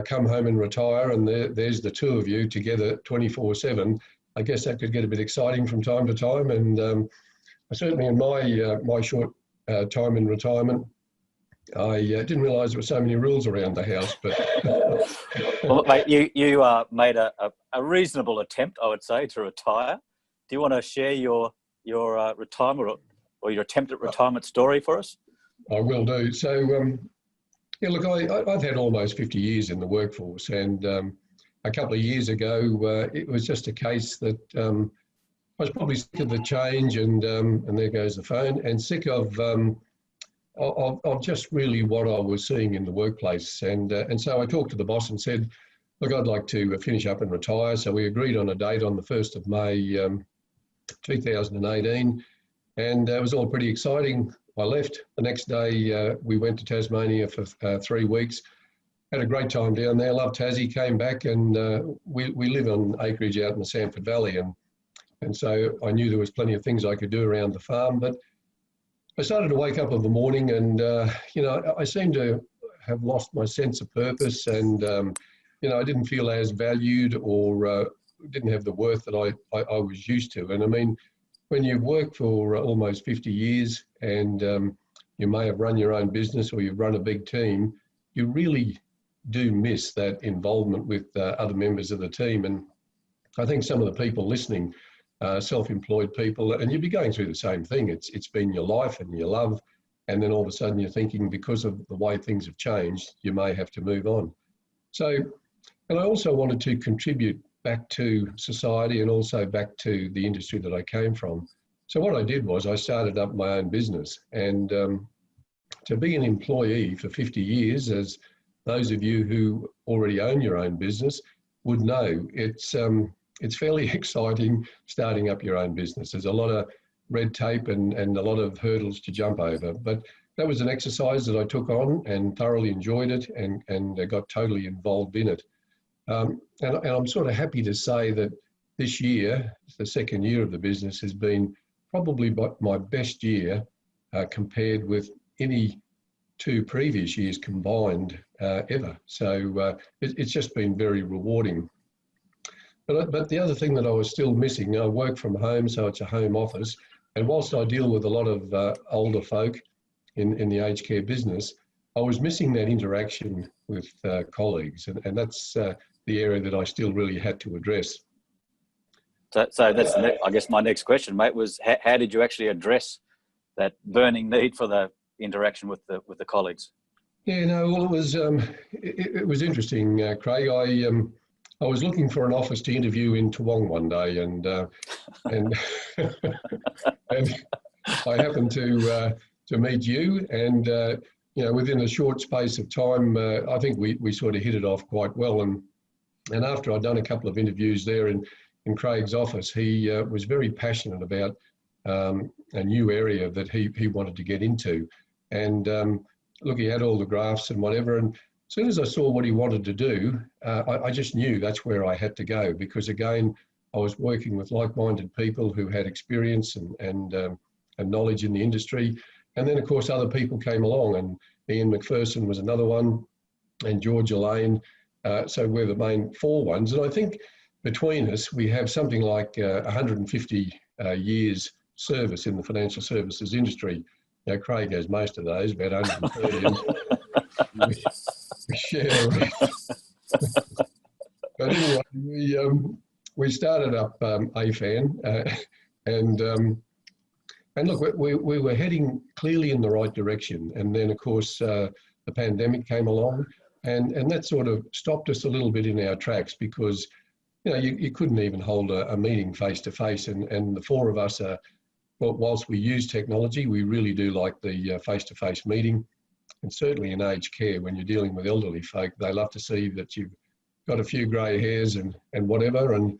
come home and retire and there's the two of you together 24/7, I guess that could get a bit exciting from time to time. And certainly in my short time in retirement, I didn't realise there were so many rules around the house. But well, mate, you made a reasonable attempt, I would say, to retire. Do you want to share your retirement or your attempt at retirement story for us? I will do. So, yeah, look, I've had almost 50 years in the workforce, and a couple of years ago, it was just a case that I was probably sick of the change, and there goes the phone, and sick of just really what I was seeing in the workplace. And so I talked to the boss and said, look, I'd like to finish up and retire. So we agreed on a date on the 1st of May 2018, and it was all pretty exciting. I left. The next day, we went to Tasmania for 3 weeks. Had a great time down there, loved Tassie, came back, and we live on acreage out in the Sanford Valley. And And so I knew there was plenty of things I could do around the farm, but I started to wake up of the morning and, you know, I seemed to have lost my sense of purpose and, you know, I didn't feel as valued or didn't have the worth that I was used to. And I mean, when you've worked for almost 50 years and you may have run your own business or you've run a big team, you really do miss that involvement with other members of the team. And I think some of the people listening, self-employed people, and you'd be going through the same thing. It's been your life and your love, and then all of a sudden you're thinking because of the way things have changed, you may have to move on. So, and I also wanted to contribute back to society and also back to the industry that I came from. So what I did was I started up my own business, and to be an employee for 50 years, as those of you who already own your own business would know, it's fairly exciting starting up your own business. There's a lot of red tape and a lot of hurdles to jump over, but that was an exercise that I took on and thoroughly enjoyed it and got totally involved in it. And I'm sort of happy to say that this year, the second year of the business, has been probably my best year compared with any two previous years combined ever. So it's just been very rewarding. But the other thing that I was still missing, I work from home, so it's a home office. And whilst I deal with a lot of older folk in the aged care business, I was missing that interaction with colleagues. And that's the area that I still really had to address. So that's, I guess, my next question, mate, was how did you actually address that burning need for the interaction with the colleagues? Yeah, no, well, it was interesting, Craig. I was looking for an office to interview in Toowong one day, and and I happened to meet you, and you know, within a short space of time, I think we sort of hit it off quite well. And after I'd done a couple of interviews there in Craig's office, he was very passionate about a new area that he wanted to get into, and look, he had all the graphs and whatever, and as soon as I saw what he wanted to do, I just knew that's where I had to go, because again, I was working with like-minded people who had experience and knowledge in the industry. And then of course, other people came along, and Ian McPherson was another one, and George Elaine. So we're the main four ones. And I think between us, we have something like 150 years service in the financial services industry. Now, Craig has most of those, about 130. We share. But anyway, we started up AFAN, and look, we were heading clearly in the right direction. And then, of course, the pandemic came along, and that sort of stopped us a little bit in our tracks, because you know you couldn't even hold a meeting face to face. And the four of us are, well, whilst we use technology, we really do like the face to face meeting. And certainly in aged care, when you're dealing with elderly folk, they love to see that you've got a few grey hairs and whatever. And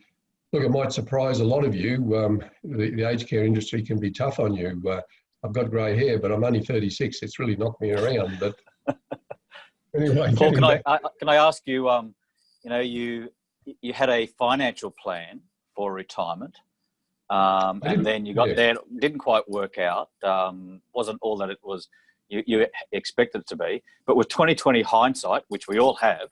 look, it might surprise a lot of you. The aged care industry can be tough on you. I've got grey hair, but I'm only 36. It's really knocked me around. But anyway, Paul, can I ask you? You know, you had a financial plan for retirement, and then you got there. Didn't quite work out. Wasn't all that it was. You expect it to be. But with 2020 hindsight, which we all have,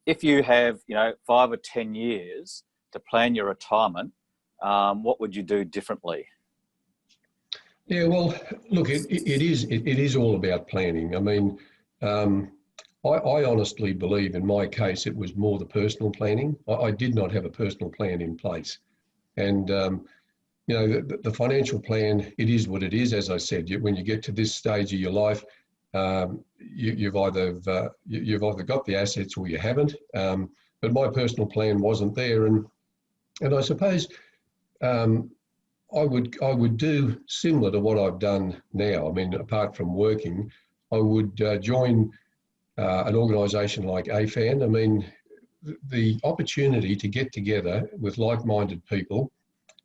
if you have, you know, 5 or 10 years to plan your retirement, what would you do differently? Yeah, well, look, it is all about planning. I mean, I honestly believe in my case, it was more the personal planning. I did not have a personal plan in place. And you know, the financial plan, it is what it is. As I said, when you get to this stage of your life, you've either got the assets or you haven't. But my personal plan wasn't there, and I suppose I would do similar to what I've done now. I mean, apart from working, I would join an organisation like AFAN. I mean, the opportunity to get together with like-minded people.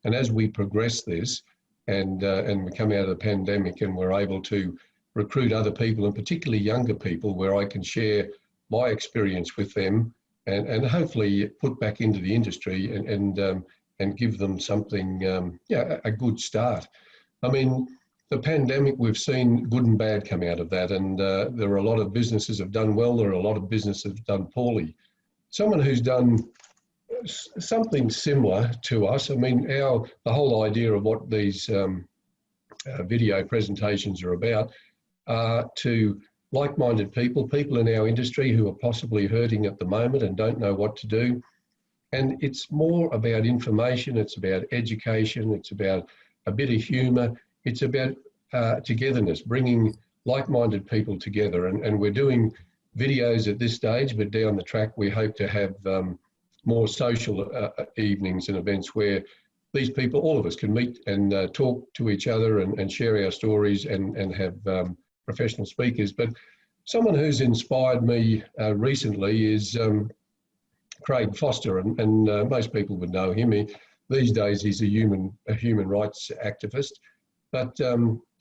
And as we progress this and we come out of the pandemic and we're able to recruit other people, and particularly younger people, where I can share my experience with them and hopefully put back into the industry and and give them something, a good start. I mean, the pandemic, we've seen good and bad come out of that, and there are a lot of businesses have done well, there are a lot of businesses have done poorly. Someone who's done something similar to us, I mean, the whole idea of what these video presentations are about, to like-minded people in our industry who are possibly hurting at the moment and don't know what to do. And it's more about information, it's about education, it's about a bit of humour, it's about togetherness, bringing like-minded people together. And we're doing videos at this stage, but down the track we hope to have more social evenings and events where these people, all of us, can meet and talk to each other and share our stories and have professional speakers. But someone who's inspired me recently is Craig Foster, and most people would know him. These days he's a human rights activist, but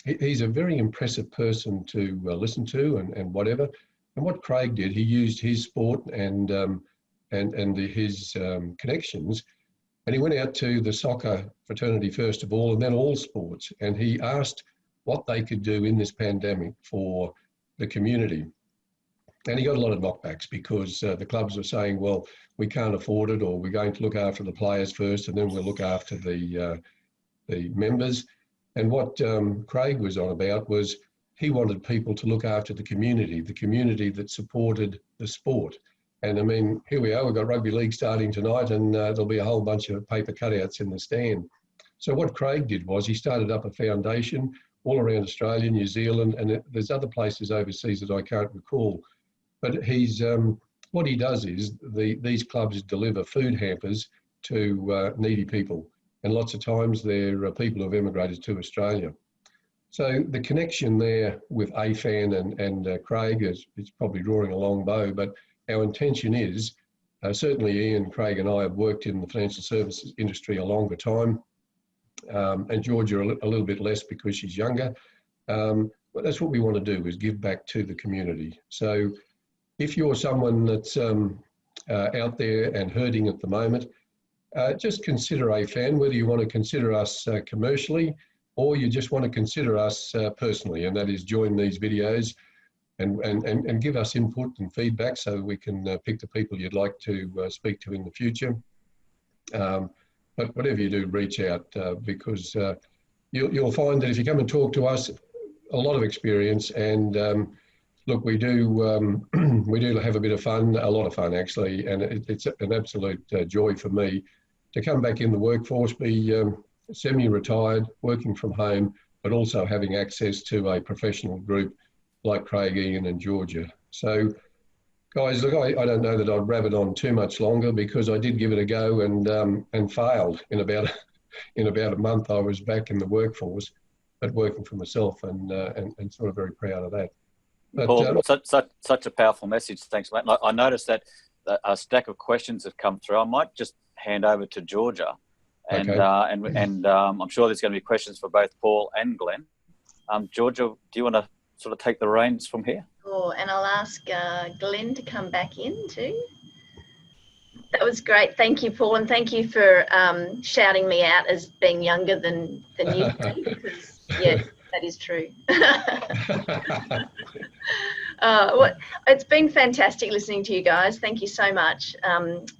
he's a very impressive person to listen to and whatever. And what Craig did, he used his sport and his connections, and he went out to the soccer fraternity first of all, and then all sports, and he asked what they could do in this pandemic for the community. And he got a lot of knockbacks because the clubs were saying, well, we can't afford it, or we're going to look after the players first and then we'll look after the members. And what Craig was on about was he wanted people to look after the community that supported the sport. And I mean, here we are, we've got rugby league starting tonight, and there'll be a whole bunch of paper cutouts in the stand. So what Craig did was he started up a foundation all around Australia, New Zealand, and there's other places overseas that I can't recall. But he's what he does is these clubs deliver food hampers to needy people, and lots of times they're people who've emigrated to Australia. So the connection there with AFAN and Craig is probably drawing a long bow, but our intention is, certainly Ian, Craig and I have worked in the financial services industry a longer time, and Georgia a little bit less because she's younger, but that's what we want to do, is give back to the community. So if you're someone that's out there and hurting at the moment, just consider AFAN, whether you want to consider us commercially or you just want to consider us personally, and that is join these videos and give us input and feedback so that we can pick the people you'd like to speak to in the future. But whatever you do, reach out because you'll find that if you come and talk to us, a lot of experience, and look, we do have a bit of fun, a lot of fun actually, and it's an absolute joy for me to come back in the workforce, be semi-retired, working from home, but also having access to a professional group like Craig, Ian and Georgia. So guys, look, I don't know that I'd rabbit on too much longer because I did give it a go and failed in about a month. I was back in the workforce, but working for myself and sort of very proud of that. But, Paul, such a powerful message. Thanks, mate. I noticed that a stack of questions have come through. I might just hand over to Georgia, and okay. I'm sure there's going to be questions for both Paul and Glenn. Georgia, do you want to sort of take the reins from here? Sure, and I'll ask Glenn to come back in too. That was great. Thank you, Paul, and thank you for shouting me out as being younger than you do, because yes, that is true. It's been fantastic listening to you guys. Thank you so much.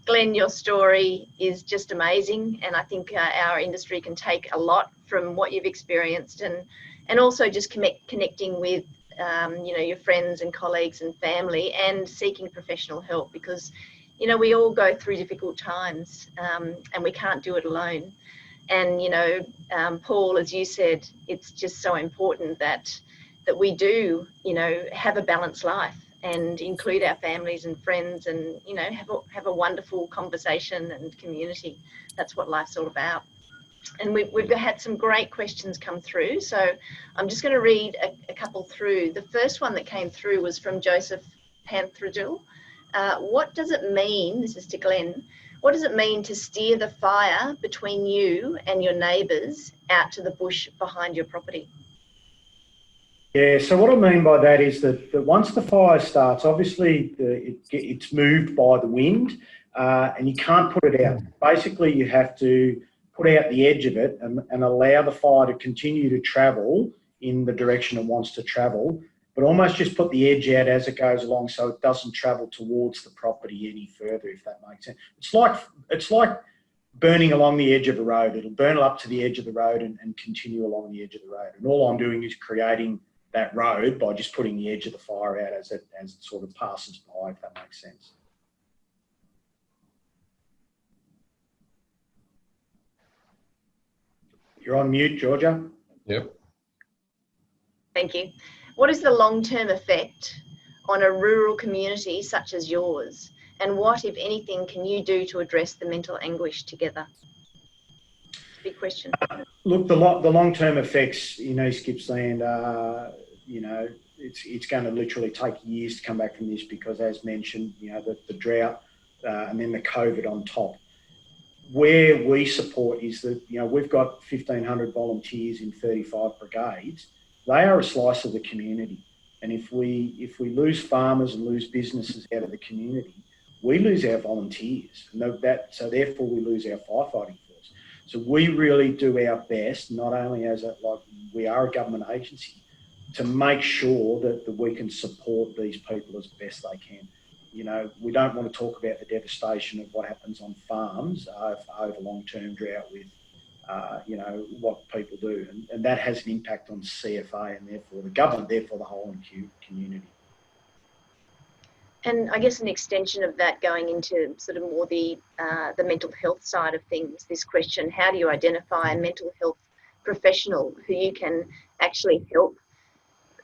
Glenn, your story is just amazing, and I think our industry can take a lot from what you've experienced, and also just connecting with your friends and colleagues and family, and seeking professional help, because we all go through difficult times, and we can't do it alone. And Paul, as you said, it's just so important that we do have a balanced life and include our families and friends, and have a wonderful conversation and community. That's what life's all about. And we've had some great questions come through, so I'm just going to read a couple through. The first one that came through was from Joseph Panthradil. What does it mean, this is to Glenn, what does it mean to steer the fire between you and your neighbours out to the bush behind your property? Yeah, so what I mean by that is that once the fire starts, obviously it's moved by the wind, and you can't put it out. Basically, you have to put out the edge of it and allow the fire to continue to travel in the direction it wants to travel, but almost just put the edge out as it goes along so it doesn't travel towards the property any further, if that makes sense. It's like burning along the edge of a road. It'll burn up to the edge of the road and continue along the edge of the road. And all I'm doing is creating that road by just putting the edge of the fire out as it sort of passes by, if that makes sense. You're on mute, Georgia. Yep. Thank you. What is the long-term effect on a rural community such as yours? And what, if anything, can you do to address the mental anguish together? It's a big question. Look, the long-term effects in East Gippsland, it's going to literally take years to come back from this because, as mentioned, the drought and then the COVID on top. Where we support is that, we've got 1,500 volunteers in 35 brigades. They are a slice of the community. And if we lose farmers and lose businesses out of the community, we lose our volunteers. So therefore we lose our firefighting force. So we really do our best, not only as we are a government agency, to make sure that we can support these people as best they can. We don't want to talk about the devastation of what happens on farms over long-term drought with, what people do. And that has an impact on CFA and therefore the government, therefore the whole community. And I guess an extension of that, going into sort of more the mental health side of things, this question, how do you identify a mental health professional who you can actually help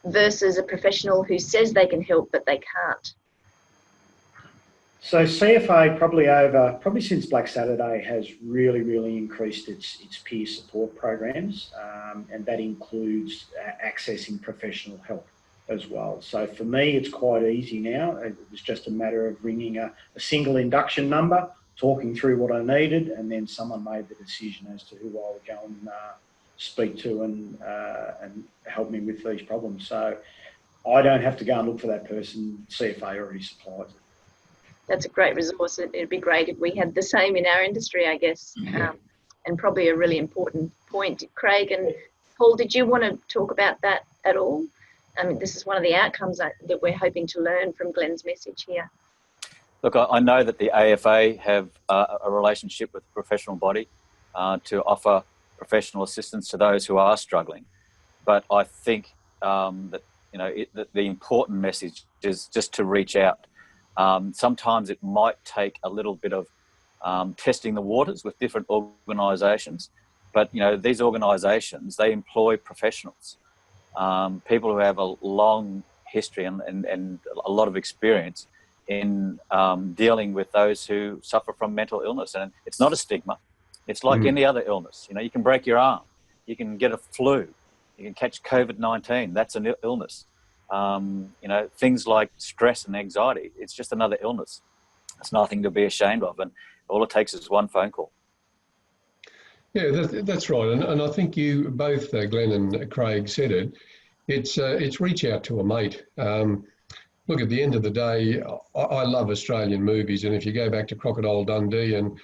versus a professional who says they can help but they can't? So CFA probably since Black Saturday has really, really increased its peer support programs, and that includes accessing professional help as well. So for me, it's quite easy now. It was just a matter of ringing a single induction number, talking through what I needed, and then someone made the decision as to who I would go and speak to and help me with these problems. So I don't have to go and look for that person. CFA already supplies it. That's a great resource. It'd be great if we had the same in our industry, I guess, and probably a really important point. Craig and Paul, did you want to talk about that at all? I mean, this is one of the outcomes that we're hoping to learn from Glenn's message here. Look, I know that the AFA have a relationship with the professional body to offer professional assistance to those who are struggling. But I think that the important message is just to reach out. Sometimes it might take a little bit of testing the waters with different organisations, but these organisations, they employ professionals, people who have a long history and a lot of experience in dealing with those who suffer from mental illness. And it's not a stigma. It's like any other illness. You can break your arm, you can get a flu, you can catch COVID-19. That's an illness. Things like stress and anxiety, it's just another illness. It's nothing to be ashamed of, and all it takes is one phone call. Yeah, that's right. And I think you both, Glenn and Craig, said it. It's reach out to a mate. Look, at the end of the day, I love Australian movies, and if you go back to Crocodile Dundee and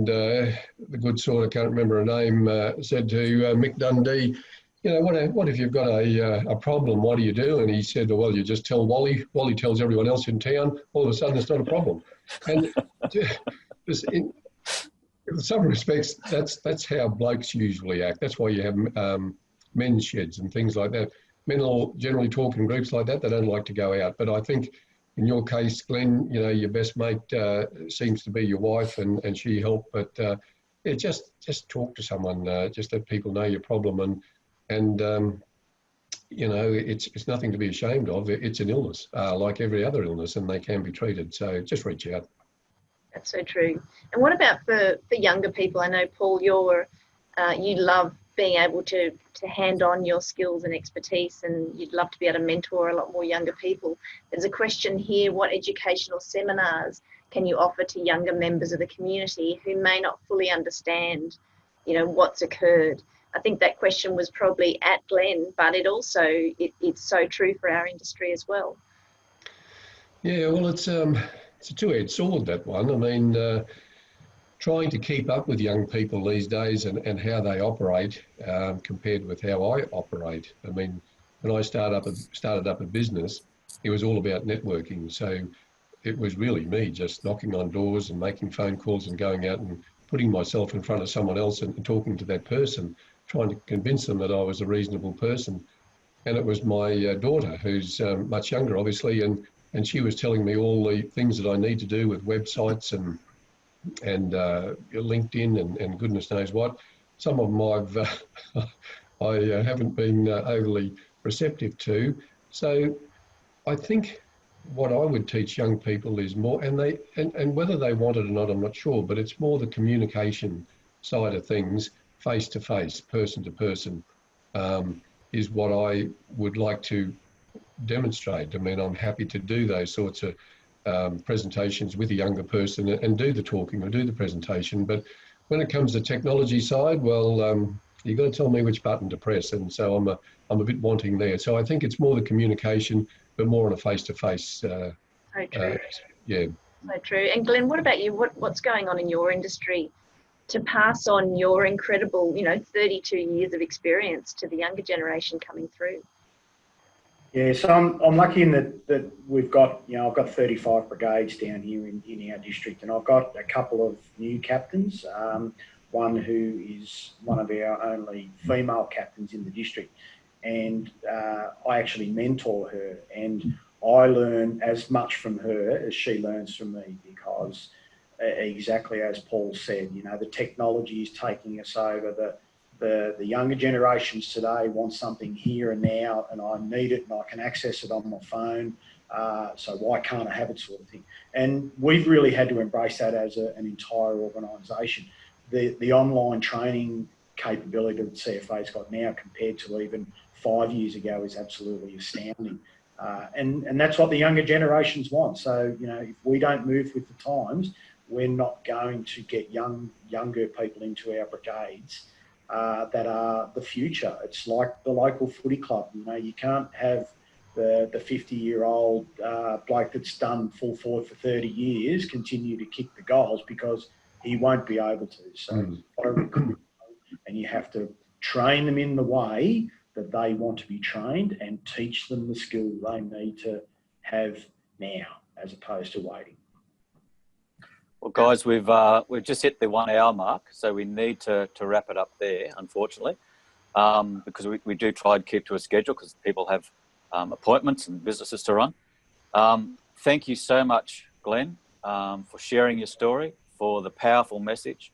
the good sort, I can't remember her name, said to Mick Dundee, what if you've got a problem? What do you do? And he said, well, you just tell Wally. Wally tells everyone else in town. All of a sudden, it's not a problem. And in some respects, that's how blokes usually act. That's why you have men's sheds and things like that. Men will generally talk in groups like that. They don't like to go out. But I think in your case, Glenn, your best mate seems to be your wife, and she helped. But just talk to someone. Just let people know your problem, and it's nothing to be ashamed of. It's an illness, like every other illness, and they can be treated. So just reach out. That's so true. And what about for younger people? I know, Paul, you love being able to hand on your skills and expertise, and you'd love to be able to mentor a lot more younger people. There's a question here: what educational seminars can you offer to younger members of the community who may not fully understand, what's occurred? I think that question was probably at Glenn, but it's so true for our industry as well. Yeah, well, it's a two-edged sword, that one. I mean, trying to keep up with young people these days and how they operate compared with how I operate. I mean, when I started up a business, it was all about networking. So it was really me just knocking on doors and making phone calls and going out and putting myself in front of someone else and talking to that person, trying to convince them that I was a reasonable person. And it was my daughter, who's much younger, obviously, and she was telling me all the things that I need to do with websites and LinkedIn and goodness knows what. Some of them I haven't been overly receptive to. So I think what I would teach young people is more, and whether they want it or not, I'm not sure, but it's more the communication side of things, face to face, person to person, is what I would like to demonstrate. I mean, I'm happy to do those sorts of presentations with a younger person and do the talking or do the presentation. But when it comes to technology side, well, you've got to tell me which button to press. And so I'm a bit wanting there. So I think it's more the communication, but more on a face-to-face. So true. Yeah. So true. And Glenn, what about you? What's going on in your industry to pass on your incredible, 32 years of experience to the younger generation coming through? Yeah, so I'm lucky in that we've got, I've got 35 brigades down here in our district, and I've got a couple of new captains, one who is one of our only female captains in the district, and I actually mentor her, and I learn as much from her as she learns from me, because exactly as Paul said, the technology is taking us over. The younger generations today want something here and now, and I need it and I can access it on my phone, so why can't I have it, sort of thing. And we've really had to embrace that as an entire organisation. The online training capability that CFA's got now compared to even 5 years ago is absolutely astounding. And that's what the younger generations want. So, if we don't move with the times, we're not going to get younger people into our brigades that are the future. It's like the local footy club. You can't have the 50-year-old bloke that's done full forward for 30 years continue to kick the goals, because he won't be able to. So and you have to train them in the way that they want to be trained and teach them the skill they need to have now, as opposed to waiting. Well, guys, we've just hit the 1 hour mark, so we need to wrap it up there, unfortunately, because we do try and keep to a schedule, because people have appointments and businesses to run. Thank you so much, Glenn, for sharing your story, for the powerful message.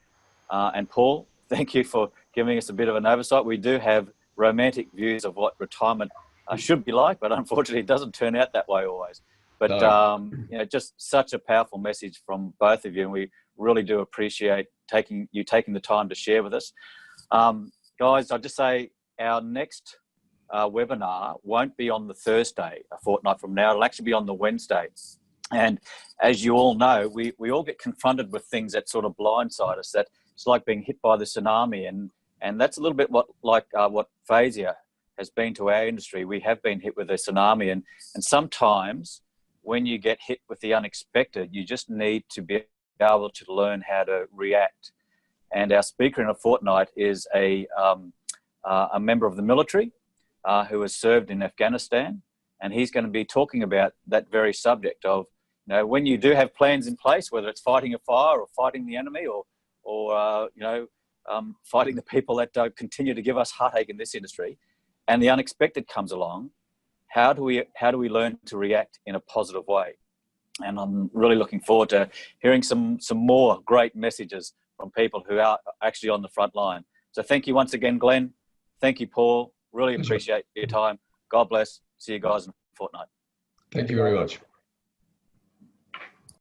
And Paul, thank you for giving us a bit of an oversight. We do have romantic views of what retirement should be like, but unfortunately it doesn't turn out that way always. But, No. Just such a powerful message from both of you, and we really do appreciate taking the time to share with us. Guys, I'll just say our next webinar won't be on the Thursday, a fortnight from now. It'll actually be on the Wednesday. And as you all know, we all get confronted with things that sort of blindside us, that it's like being hit by the tsunami. And that's a little bit what Phasia has been to our industry. We have been hit with a tsunami, and sometimes when you get hit with the unexpected, you just need to be able to learn how to react. And our speaker in a fortnight is a member of the military who has served in Afghanistan, and he's going to be talking about that very subject of, when you do have plans in place, whether it's fighting a fire or fighting the enemy or fighting the people that continue to give us heartache in this industry, and the unexpected comes along, how do we learn to react in a positive way? And I'm really looking forward to hearing some more great messages from people who are actually on the front line. So thank you once again, Glenn. Thank you, Paul. Really appreciate your time. God bless. See you guys in a fortnight. Thank you very much.